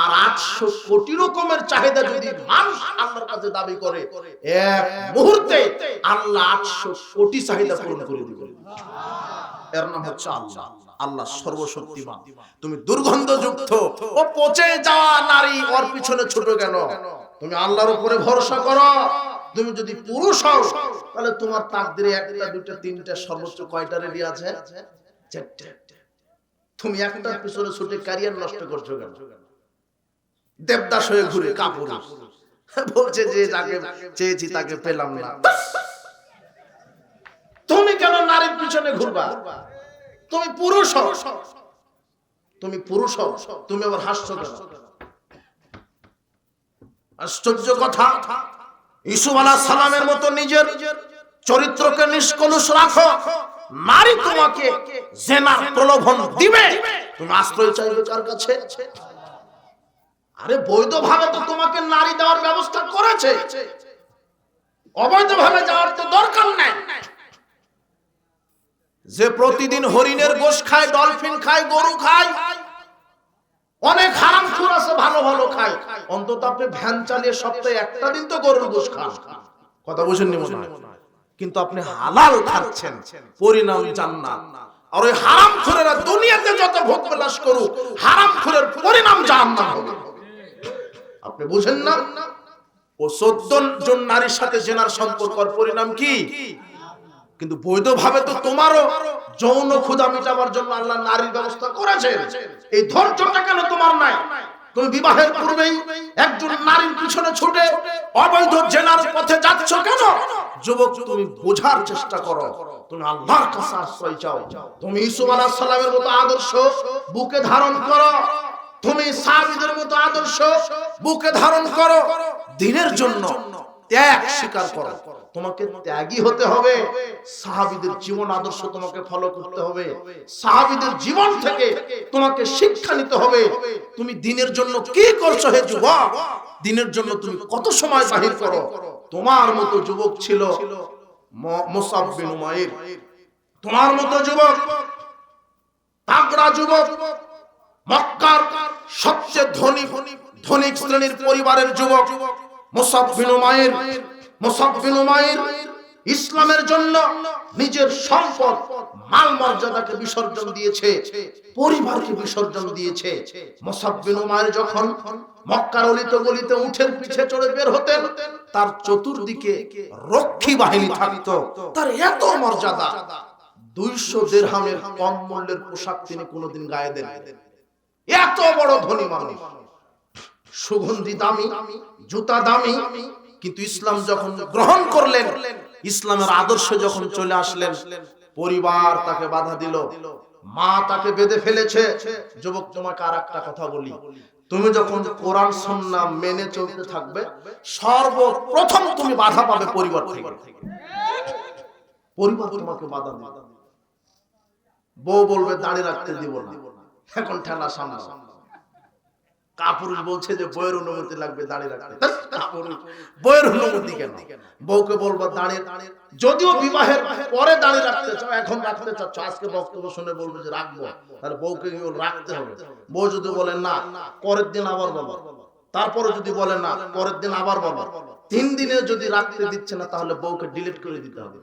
A: আর 800 কোটি রকমের চাহিদা যদি মানুষ আল্লাহর কাছে দাবি করে, এক মুহূর্তে আল্লাহ 800 কোটি চাহিদা পূরণ করে দিবেন। এর নাম হচ্ছে আল্লাহ। আল্লাহ সর্বশক্তিমান। তুমি দুর্গন্ধযুক্ত ও পচে যাওয়া নারী, ওর পিছনে ছোট কেন? তুমি আল্লাহর উপরে ভরসা করো। তুমি যদি পুরুষ হও তাহলে তোমার তাকদিরে 1টা 2টা 3টা সর্বোচ্চ কয়টা রেডি আছে? 4টা। তুমি একটার পিছনে ছুটে ক্যারিয়ার নষ্ট করছো কেন? দেবদাস হয়ে ঘুরে কাপুরুষ, বলছে যে যাকে চেয়েছি তাকে পেলাম না। তুমি কেন নারীর পিছনে ঘুরবা? তুমি পুরুষ হও, তুমি পুরুষ হও, তুমি আবার হাসছো কেন? আশ্চর্য কথা। ইসুফ আলাইহিস সালামের মতো নিজের চরিত্রকে নিষ্কলুষ রাখো, নারী তোমাকে জেনার প্রলোভন দিবে, তুমি আশ্রয় চাইবে কার কাছে? আরে বৈধভাবে তো তোমাকে নারী দেওয়ার ব্যবস্থা করেছে, অবৈধভাবে যাওয়ার তো দরকার নাই। যে প্রতিদিন হরিণের গোশত খায়, ডলফিন খায়, গরু খায়, অনেক হারামখোর আছে ভালো ভালো খায়, অন্তত আপনি ভ্যান চালিয়ে সপ্তাহে একটা দিন তো গরুর গোশত খান। কথা বুঝেননি মনে হয়? কিন্তু আপনি হালাল খাচ্ছেন, পরিণাম জান্নাত। আর ওই হারামখোরেরা দুনিয়াতে যত ভোগ বিলাস করুক, হারামখোরের পরিণাম জাহান্নাম হবে। আপনি বুঝেন না? ও 14 জন নারীর সাথে জেনার সম্পর্কের পরিণাম কি? কিন্তু বৈধভাবে তো তোমারও যৌন ক্ষুধা মিটাবার জন্য আল্লাহ নারীর ব্যবস্থা করেছেন। এই ধৈর্যটা কেন তোমার নাই? তুমি বিবাহের পূর্বেই একজন নারীর পিছনে ছুটে অবৈধ জেনার পথে যাচ্ছ কেন? যুবক, তুমি বোঝার চেষ্টা করো, তুমি আল্লাহর কাছে আশ্রয় চাও। তুমি ইউসুফ আলাইহিস সালামের মতো আদর্শ বুকে ধারণ করো, তুমি সাহাবীদের মতো আদর্শ বুকে ধারণ করো, দ্বীনের জন্য ত্যাগ স্বীকার করো। তোমাকে ত্যাগী হতে হবে, সাহাবীদের জীবন আদর্শ তোমাকে ফলো করতে হবে, সাহাবীদের জীবন থেকে তোমাকে শিক্ষা নিতে হবে। তুমি দ্বীনের জন্য কি করছো হে যুবক? দ্বীনের জন্য তুমি কত সময় বাহির করো? তোমার মতো যুবক ছিল মুসআব বিন উমাইর, তোমার মতো যুবক, তাগড়া যুবক, মক্কার সবচেয়ে ধনী শ্রেণীর পরিবারের যুবক মুসআব বিন উমাইর। মুসআব বিন উমাইর ইসলামের জন্য নিজের সম্পদ, মাল মর্যাদাকে বিসর্জন দিয়েছে, পরিবারকে বিসর্জন দিয়েছে। মুসআব বিন উমাইর যখন মক্কার অলিতে গলিতে উটের পিঠে চড়ে বের হতেন, তার চতুর্দিকে রক্ষী বাহিনী থাকতো। তার এত মর্যাদা, 200 দিরহামের কম মূল্যের পোশাক তিনি কোনোদিন গায়ে দেন। এত বড় ধনী মানুষ, সুগন্ধি দামি, জুতা দামি, কিন্তু ইসলাম যখন গ্রহণ করলেন, ইসলামের আদর্শ যখন চলে আসলেন, পরিবার তাকে বাধা দিল, মা তাকে বেঁধে ফেলেছে। যুবক, তোমাকে আর একটা কথা বলি, তুমি যখন কোরআন সুন্নাহ মেনে চলতে থাকবে, সর্বপ্রথম তুমি বাধা পাবে পরিবার থেকে। পরিবার তোমাকে বাধা দেবে। বউ বলবে দাড়ি রাখতে দিব না, এখন ঠেলা সামলা। কাপুরুষ বলছে যে বইয়ের অনুমতি লাগবে দাড়ি রাখতে। বইয়ের অনুমতি কেন? বউকে বলবো দাড়ি, যদিও বিবাহের পরে দাড়ি রাখতে চাও, এখন রাখতে চাচ্ছ, আজকে বক্তব্য শুনে বলবে যে রাখবো, তাহলে বউকে রাখতে হবে। বউ যদি বলে না, পরের দিন আবার বলো, তারপরে যদি বলে না, পরের দিন আবার বলো, 3 দিনে যদি রাখতে দিচ্ছে না, তাহলে বউকে ডিলিট করে দিতে হবে।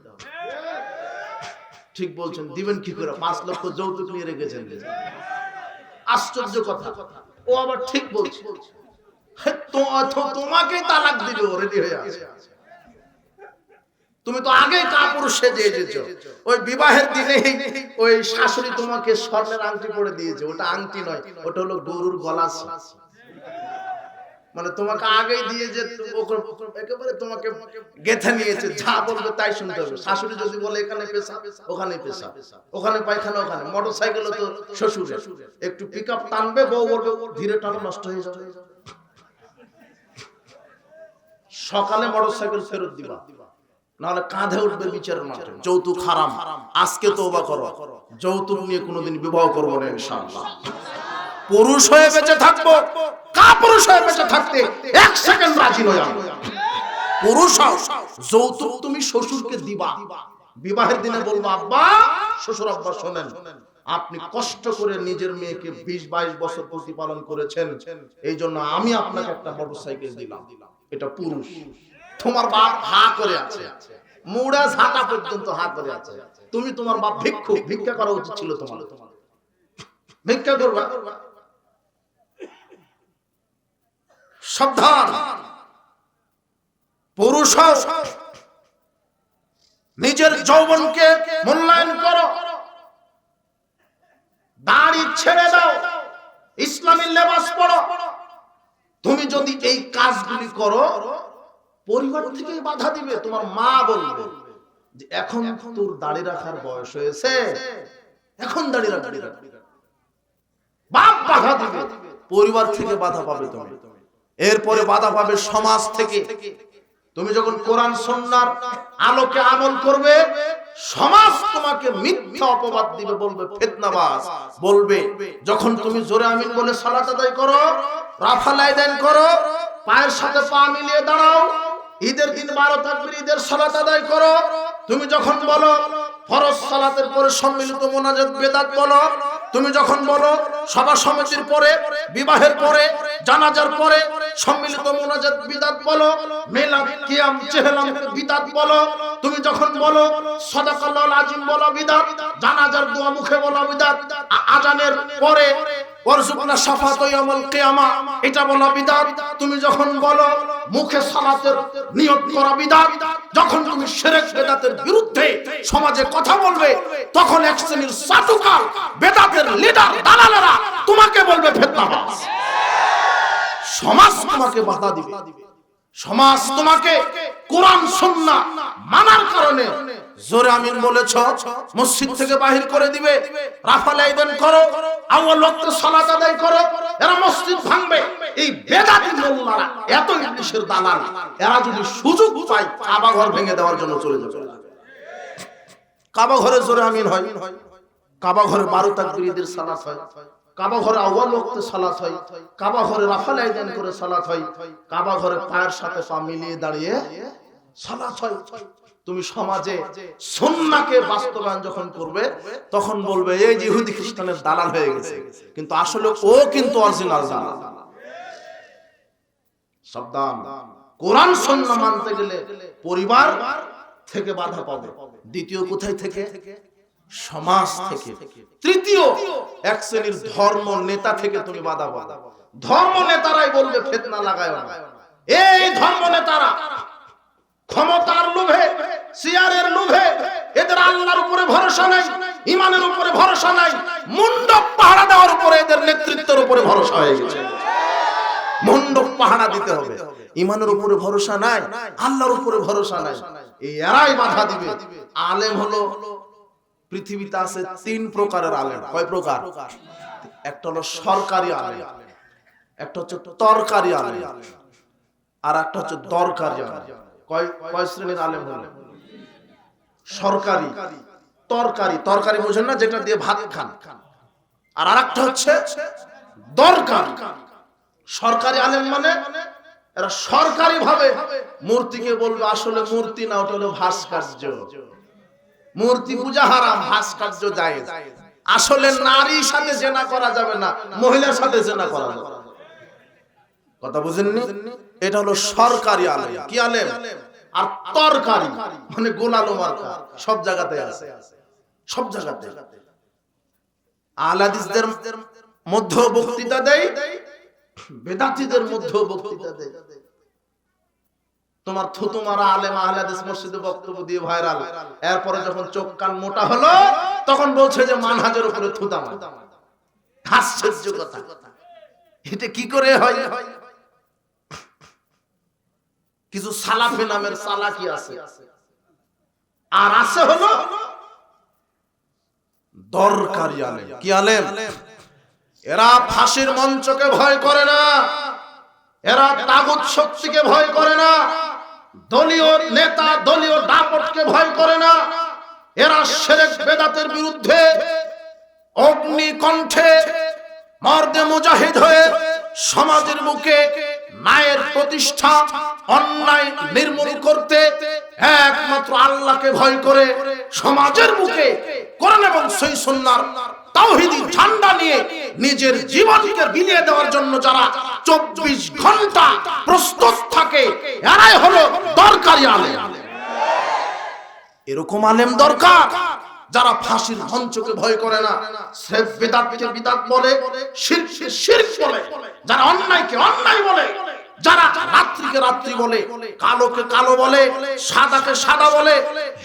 A: ঠিক বলছেন। দিবেন কি করে? 5 লক্ষ যৌতুক নিয়ে রেখেছেন। আশ্চর্য কথা। ও আবার ঠিক বলছে, তোমাকে তালাক দিবে, ও রেডি হয়ে আছে। তুমি তো আগে কাপুরুষ সেজে এসেছো, ওই বিবাহের দিনে ওই শাশুড়ি তোমাকে স্বর্ণের আংটি পরে দিয়েছে। ওটা আংটি নয়, ওটা হলো গরুর গলা। মানে তোমাকে আগেই দিয়ে যে একেবারে তোমাকে গেঁথে নিয়েছে, যা বলবে তাই শুনতে হবে। শাশুড়ি যদি বলে এখানে পেশা, ওখানে পেশা, ওখানে পায়খানা, ওখানে। মোটরসাইকেল তো শ্বশুরের, একটু পিকআপ টানবে, বউ বলবে ধীরে টানো, নষ্ট হয়ে যাবে। সকালে মোটরসাইকেল ফেরত দিবা, নাহলে কাঁধে উঠবে বিচারের মাঠে। যৌতুক হারাম। আজকে তওবা করো, যৌতুক নিয়ে কোনোদিন বিবাহ করবো না ইনশাআল্লাহ। পুরুষ হয়ে বেঁচে থাকবো, কাপুরুষ হয়ে বেঁচে থাকতে 1 সেকেন্ড রাজি নই আমি। পুরুষ হও, যৌতুক তুমি শ্বশুরকে দিবা। বিবাহের দিনে বলবো, আব্বা, শ্বশুর আব্বা শোনেন, আপনি কষ্ট করে নিজের মেয়েকে 20-22 বছর প্রতিপালন করেছেন, এই জন্য আমি আপনাকে একটা মোটরসাইকেল দিলাম। এটা পুরুষ। তোমার বাপ হা করে আছে, মুড়া ঝাঁটা পর্যন্ত হা করে আছে। তুমি তোমার বাপ ভিক্ষুক, ভিক্ষা করা উচিত ছিল তোমার। ভিক্ষা করবা। সাবধান, পুরুষ হও, নিজের যৌবনকে মূল্যায়ন করো, দাড়ি ছেড়ে দাও, ইসলামী লেবাস পরো। তুমি যদি এই কাজগুলি করো, পরিবার থেকে বাধা দিবে। তোমার মা বলবে যে এখন তোর দাড়ি রাখার বয়স হয়েছে, এখন দাড়ি রাখবি। বাপ বাধা দিবে, পরিবার থেকে বাধা পাবে তুমি। এরপরে বাধা পাবে সমাজ থেকে। তুমি যখন কোরআন সুন্নাহর আলোকে আমল করবে, সমাজ তোমাকে মিথ্যা অপবাদ দিবে, বলবে ফিতনাবাজ। বলবে যখন তুমি জোরে আমিন বলে সালাত আদায় করো, রাফাল আদান করো, পায়ের সাথে পা মিলিয়ে দাঁড়াও, ঈদের দিন 12 তাকবীর ঈদের সালাত আদায় করো, তুমি যখন বলো ফরজ সালাতের পরে সম্মিলিত মোনাজাত বেদাত বলো, তুমি যখন বলো সভা সমিতির পরে, বিবাহের পরে, জানাজার পরে সম্মিলিত মোনাজাত বিদাত বলো, মিলাদ কিয়াম চেহলাম বিদাত বলো, তুমি যখন বলো সাদাকাল্লাহুল আযীম বলো বিদাত, জানাজার দোয়া মুখে বলো বিদাত, আজানের পরে ওয়ারজুকনা শাফাত ইয়াউমুল কিয়ামা এটা বলো বিদাত, তুমি যখন বলো মুখে সালাতের নিয়ত করা বিদাত, যখন তুমি শিরক বেদাতের বিরুদ্ধে সমাজে কথা বলবে, তখন এক শ্রেণীর চাটুকার বেদাতের লিডার দালালেরা তোমাকে বলবে ফিতনাবাজ। সমাজ তোমাকে বাধা দিবে, সমাজ তোমাকে কোরআন সুন্নাহ মানার কারণে জোরে আমিন বলেছ মসজিদ থেকে বাহির করে দিবে। রাফাল আদান করো, আউয়াল ওয়াক্তে সালাত আদায় করো, এরা মসজিদ ভাঙবে। এই বেদাতি মোল্লারা এত ইবলিশের দালাল, এরা যদি সুযোগ পায় কাবা ঘর ভেঙে দেওয়ার জন্য চলে যাবে। কাবা ঘরে জোরে আমিন হয়, কাবা ঘরে 12 তাকবীর ঈদের সালাত হয়, কাবা ঘরে আউয়াল ওয়াক্তে সালাত হয়, কাবা ঘরে রাফাল আদান করে সালাত হয়, কাবা ঘরে পায়ের সাথে পা মিলিয়ে দাঁড়িয়ে সালাত হয়। তুমি সমাজে সুন্নাহকে বাস্তবায়ন যখন করবে, তখন বলবে এই যে ইহুদি খ্রিস্টানের দালাল হয়ে গেছে, কিন্তু আসলে ও কিন্তু অরিজিনাল দালাল। সাবধান, কোরআন সুন্নাহ মানতে গেলে পরিবার থেকে বাধা পাবে। দ্বিতীয় কোথায় থেকে? সমাজ থেকে। তৃতীয় এক শ্রেণীর ধর্ম নেতা থেকে তুমি বাধা পাবে। ধর্ম নেতারাই বলবে ফিতনা লাগায় না। এই ধর্ম নেতারা ক্ষমতার লোভে, চেয়ারের লোভে, এদের আল্লাহর উপরে ভরসা নাই, ঈমানের উপরে ভরসা নাই, মণ্ডপ পাহারা দেওয়ার উপরে, এদের নেতৃত্বের উপরে ভরসা হয়ে গেছে। মণ্ডপ পাহারা দিতে হবে, ঈমানের উপরে ভরসা নাই, আল্লাহর উপরে ভরসা নাই। এই এরাই বাধা দিবে। আলেম হলো, পৃথিবীতে আছে 3 প্রকারের আলেম। কয় প্রকার? একটা হলো সরকারি আলেম, একটা হচ্ছে তরকারি আলেম, আর একটা হচ্ছে দরকারি আলেম। কয় শ্রেণীর আলেম হলো? সরকারি, তরকারি। তরকারি বুঝেন না, যেটা দিয়ে ভাত খান। আর আরেকটা হচ্ছে দরকারি। সরকারি আলেম মানে এরা সরকারি ভাবে মূর্তিকে বলবে আসলে মূর্তি না, ওটা হলো ভাস্কর্য। মূর্তি পূজা হারাম, ভাস্কর্য জায়েজ। আসলে নারীর সাথে জেনা করা যাবে না, মহিলার সাথে জেনা করা যাবে। কথা বুঝেননি? এটা হলো সরকারি আলেম। কি আলেম? আর তরকারি মানে গোলালো মার্কা, সব জায়গাতে আছে, সব জায়গাতে। আহলে হাদিসদের মধ্যে বক্তৃতা দেয়, বেদাতীদের মধ্যে বক্তৃতা দেয়। তোমার থুতুমারা আলেম আহলে হাদিস মসজিদে বক্তব্য দিয়ে ভাইরাল, এরপরে যখন চোখ কান মোটা হলো, তখন বলছে যে মানহাজের উপরে থুতা মার। আশ্চর্য কথা, এটা কি করে হয়? কিছু সালাফি নামের সালাকি আছে, আর আছে হলো দরকারি আলেম। কি আলেম? এরা ফাঁসির মঞ্চকে ভয় করে না, এরা তাগুত শক্তিকে ভয় করে না, দলীয় নেতা দলীয় দাপটকে ভয় করে না। এরা শিরক বেদাতের বিরুদ্ধে অগ্নি কণ্ঠে মর্দে মুজাহিদ হয়ে সমাজের বুকে ন্যায়ের প্রতিষ্ঠা, অন্যায় নির্মূল করতে একমাত্র আল্লাহকে ভয় করে সমাজের বুকে কোরআন এবং সহিহ সুন্নাহর তাওহীদি ঝান্ডা নিয়ে নিজের জীবনকে বিলিয়ে দেওয়ার জন্য যারা 24 ঘন্টা প্রস্তুত থাকে, এরাই হলো দরকারি আলেম। এরকম আলেম দরকার যারা ফাঁসির মঞ্চকে ভয় করে না, সিরফ বিদআতকে বিদআত বলে, শিরককে শিরক বলে, যারা অন্যায়কে অন্যায় বলে, যারা রাত্রিকে রাত্রি বলে, কালোকে কালো বলে, সাদাকে সাদা বলে,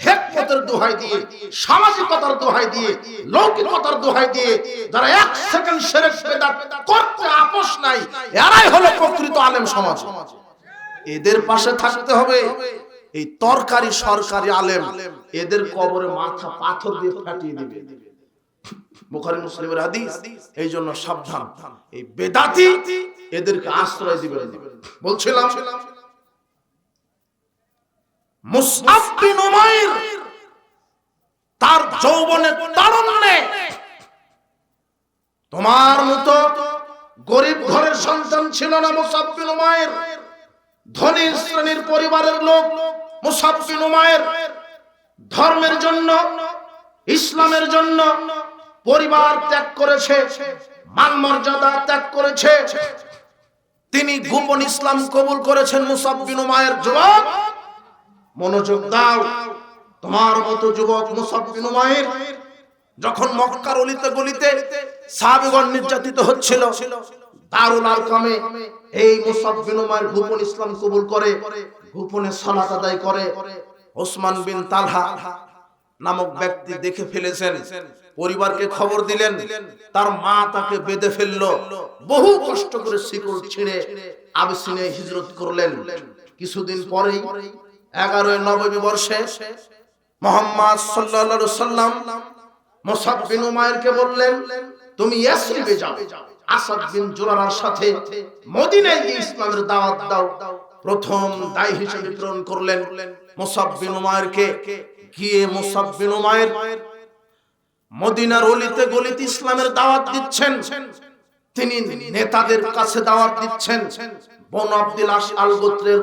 A: হেকমতের দোহাই দিয়ে, সামাজিকতার দোহাই দিয়ে, লৌকিকতার দোহাই দিয়ে যারা এক সেকেন্ড শিরক বিদআত করতে আপোষ নাই, এরাই হলো প্রকৃত আলেম সমাজ। এদের পাশে থাকতে হবে। এই তরকারি সরকারি আলেম, এদের কবরে মাথা পাথর দিয়ে ফাটিয়ে দিবে। বুখারী মুসলিমের হাদিস। এই জন্য সাবধান, এই বেদাতি এদেরকে আশ্রয় দিবেন। বলছিলাম মুসআব বিন উমাইর তার যৌবনের তারুণ্যে তোমার মতো গরিব ঘরের সন্তান ছিল না মুসআব বিন উমাইর, ধনী শ্রেণীর পরিবারের লোক। মুসআব বিন উমাইর ধর্মের জন্য, ইসলামের জন্য পরিবার ত্যাগ করেছে, মান মর্যাদা ত্যাগ করেছে। তিনি গোপন ইসলাম কবুল করেছেন। মুসআব বিন উমাইর, যুবক মনোযোগ দাও, তোমার মতো যুবক মুসআব বিন উমাইর যখন মক্কার অলিতে গলিতে সাহাবীগণ নির্যাতিত হচ্ছিল, দারুল আরকামে এই মুসআব বিন উমাইর গোপন ইসলাম কবুল করে, গোপনে সালাত আদায় করে। ওসমান বিন তালহা নামক ব্যক্তি দেখে ফেলেছেন, পরিবারকে খবর দিলেন, তার মা তাকে বেঁধে ফেললো। বহু কষ্ট করে শিকল ছিঁড়ে আবিসিনিয়ায় হিজরত করলেন। কিছুদিন পরেই 11 নববী বর্ষে মুহাম্মদ সাল্লাল্লাহু আলাইহি সাল্লাম মুসআব বিন উমাইরকে বললেন, তুমি ইয়াসরিবে যাও, আসাদ বিন জুরারার সাথে মদিনায় গিয়ে ইসলামের দাওয়াত দাও। প্রথম দায়ী হিসেবে প্রেরণ করলেন মুসআব বিন উমাইরকে। গিয়ে মুসআব বিন উমাইর মদিনার অলিতে গলিতে ইসলামের দাওয়াত দিচ্ছেন। তিনি নেতাদের কাছে দাওয়াত দিচ্ছেন। বনু আব্দুল আশআল গোত্রের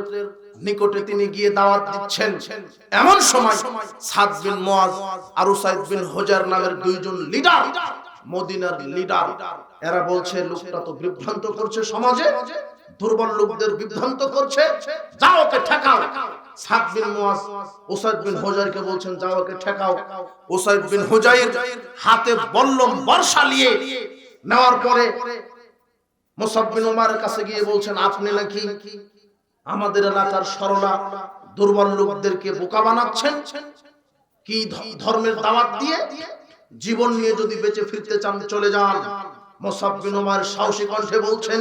A: নিকটে তিনি গিয়ে দাওয়াত দিচ্ছেন। এমন সময় সাদ বিন মুআজ আর উসাইদ বিন হুজার নামের দুইজন লিডার, মদিনার লিডার, এরা বলছে লোকটা তো বিভ্রান্ত করছে, সমাজে দুর্বল লোকদের বিভ্রান্ত করছে, যাও ওকে ঠেকাও। সাদ বিন মুআজ উসাইদ বিন হুজাইরকে বলছেন, যাও ওকে ঠেকাও। উসাইদ বিন হুজাইর হাতে বল্লম বর্ষা নিয়ে নেওয়ার পরে মুসআব বিন উমাইরের কাছে গিয়ে বলছেন, আপনি নাকি আমাদের এলাকার সরলা দুর্বল লোকদেরকে বোকা বানাচ্ছেন, কি ধর্মের দাওয়াত দিয়ে জীবন নিয়ে যদি বেঁচে ফিরতে চান চলে যান। মুসআব বিন উমাইর সাহসী কণ্ঠে বলছেন,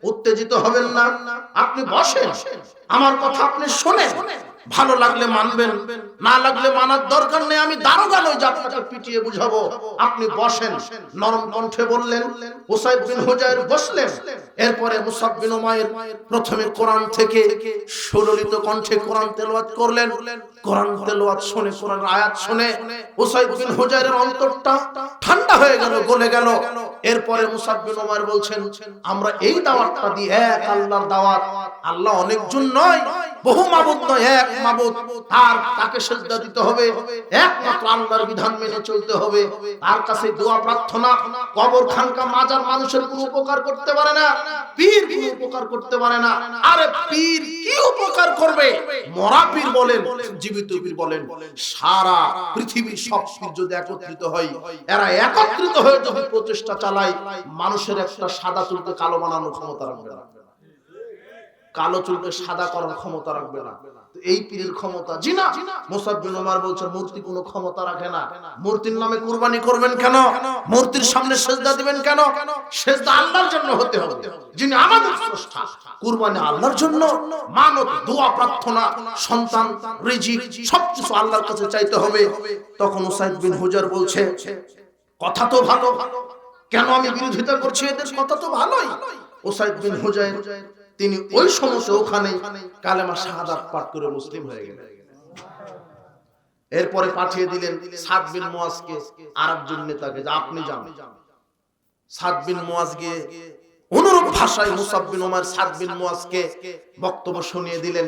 A: উত্তেজিত হবেন না, আপনি বসেন, আমার কথা আপনি শোনেন, ভালো লাগলে মানবেন, না লাগলে মানার দরকার নেই, আমি দারোগা নই যে আপনাকে পিটিয়ে বুঝাবো, আপনি বসেন। নরম কণ্ঠে বললেন। উসাইদ বিন হুজাইর বসলেন। এরপরে মুসআব বিন উমাইর প্রথমে কোরআন থেকে সুললিত কণ্ঠে কোরআন তেলাওয়াত করলেন। কোরআন তেলাওয়াত শুনে, কোরআন আয়াত শুনে উসাইদ বিন হুজাইরের অন্তরটা ঠান্ডা হয়ে গেল, গলে গেল। এরপরে মুসআব বিন উমাইর বলছেন, আমরা এই দাওয়াতটা দিই, এক আল্লাহর দাওয়াত। আল্লাহ অনেকজন নয়, বহু মাবুদ নয়, এক মাবুদ, আর তাকে সিজদা দিতে হবে, একমাত্র আল্লাহর বিধান মেনে চলতে হবে। তার কাছে দোয়া প্রার্থনা, কবর খানকা মাজার মানুষের কোনো উপকার করতে পারে না, পীর কোনো উপকার করতে পারে না। আরে পীর কি উপকার করবে? মরা পীর বলেন, জীবিত পীর বলেন, সারা পৃথিবীর সব পীর যদি একত্রিত হয়, এরা একত্রিত হয়ে যদি প্রচেষ্টা চালায়, মানুষের একটা সাদা চুলকে কালো বানানোর ক্ষমতা রাখবে না, কালো চুলকে সাদা করার ক্ষমতা রাখবে না। এই পীরের ক্ষমতা, জি না। মুসআব বিন উমাইর বলছে, মূর্তি কোনো ক্ষমতা রাখে না। মূর্তির নামে কুরবানি করবেন কেন? মূর্তির সামনে সিজদা দিবেন কেন? সিজদা আল্লাহর জন্য হতে হবে, যিনি আমাদের স্রষ্টা। কুরবানি আল্লাহর জন্য, মানত, দোয়া প্রার্থনা, সন্তান, রিজিক সবকিছু আল্লাহর কাছে চাইতে হবে। তখন উসাইদ বিন হুজার বলছে, কথা তো ভালো, কেন আমি বিরোধিতা করছি? এদের কথা তো ভালোই। উসাইদ বিন হুজাইর তিনি ওই সমস্ত ওখানে কালেমা শাহাদাত পাঠ করে মুসলিম হয়ে গেলেন। এরপরে পাঠিয়ে দিলেন সাদ বিন মুআজকে, আরেকজন নেতাকে, যে আপনি যান। সাদ বিন মুআজ গিয়ে অনুরূপ ভাষায় মুসআব বিন উমাইর সাদ বিন মুআজকে বক্তব্য শুনিয়ে দিলেন।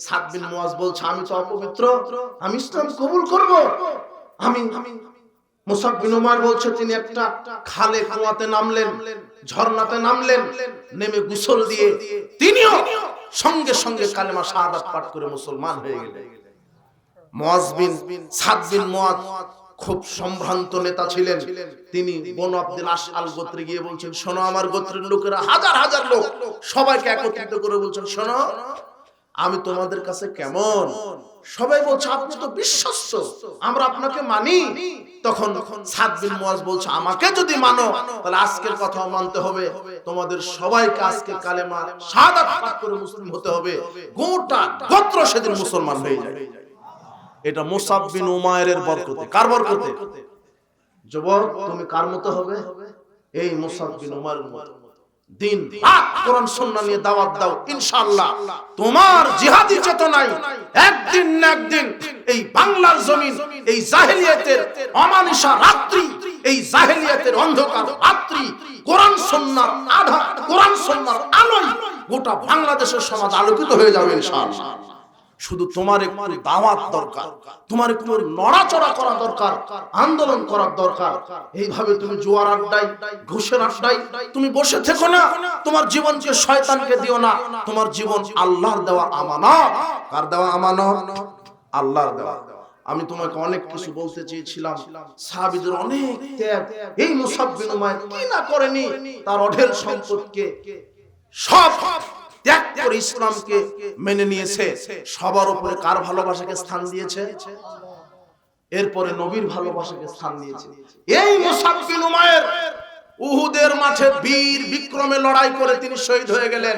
A: সাদ বিন মুআজ বলছে, আমি তো অপবিত্র, আমি ইসলাম কবুল করব। আমি মুসআব বিন উমাইর বলছে, তিনি একটা খালে কুয়াতে নামলেন, ঝর্ণাতে নামলেন, নেমে গোসল দিয়ে তিনিও সঙ্গে সঙ্গে কালেমা শাহাদাত পাঠ করে মুসলমান হয়ে গেলেন। মুআজ বিন সাদ বিন মুআজ খুব সম্ভ্রান্ত নেতা ছিলেন। তিনি বনু আব্দুল আশআল গোত্রে গিয়ে বলছেন, শোনো আমার গোত্রের লোকেরা হাজার হাজার লোক সবাইকে একত্রিত করে বলছেন, শোনো আমি তোমাদের কাছে কেমন? সবাই বলছে আপনি তো বিশ্বস্ত, আমরা আপনাকে মানি। তখন সাদ বিন মুয়াজ বলছে, আমাকে যদি মানো তাহলে আজকের কথা মানতে হবে, তোমাদের সবাইকে আজকে কালেমা শাহাদাত পাঠ করে মুসলিম হতে হবে। গোটা গোত্র সেদিন মুসলমান হয়ে যায়। এটা মুসাব বিন উমাইরের বরকতে। কার বরকতে? যুবক তুমি কার মতো হবে? এই মুসাব বিন উমাইরের মতো দিন রাত কোরআন সুন্নাহ নিয়ে দাওয়াত দাও, ইনশাআল্লাহ তোমার জিহাদি চেতনায় একদিন না একদিন এই বাংলার জমিন, এই জাহেলিয়াতের অমানিসা রাত্রি, এই জাহেলিয়াতের অন্ধকার রাত্রি কোরআন সুন্নাহর আধার, কোরআন সুন্নাহর আলোয় গোটা বাংলাদেশের সমাজ আলোকিত হয়ে যাবে ইনশাআল্লাহ। শুধু তোমার একটু দাওয়াত দরকার, তোমার একটু নড়াচড়া করা দরকার, আন্দোলন করার দরকার। এইভাবে তুমি জুয়ার আড্ডায়, ঘুষের আড্ডায় তুমি বসে থেকো না। তোমার জীবনকে শয়তানকে দিও না। তোমার জীবন আল্লাহর দেওয়া আমানত। কার দেওয়া আমানত? আল্লাহর দেওয়া। আমি তোমাকে অনেক কিছু বলতে চেয়েছিলাম, সাহাবীদের অনেক ত্যাগ। এই মুসাব বিন উমাইর কি না করেনি, তার অঢেল সম্পদকে সব ত্যাগ করে ইসলামকে মেনে নিয়েছে। সবার উপরে কার ভালোবাসাকে স্থান দিয়েছে? এরপরে নবীর ভালোবাসাকে স্থান দিয়েছে। এই মুসাব বিন উমাইর উহুদের মাঠে বীর বিক্রমে লড়াই করে তিনি শহীদ হয়ে গেলেন।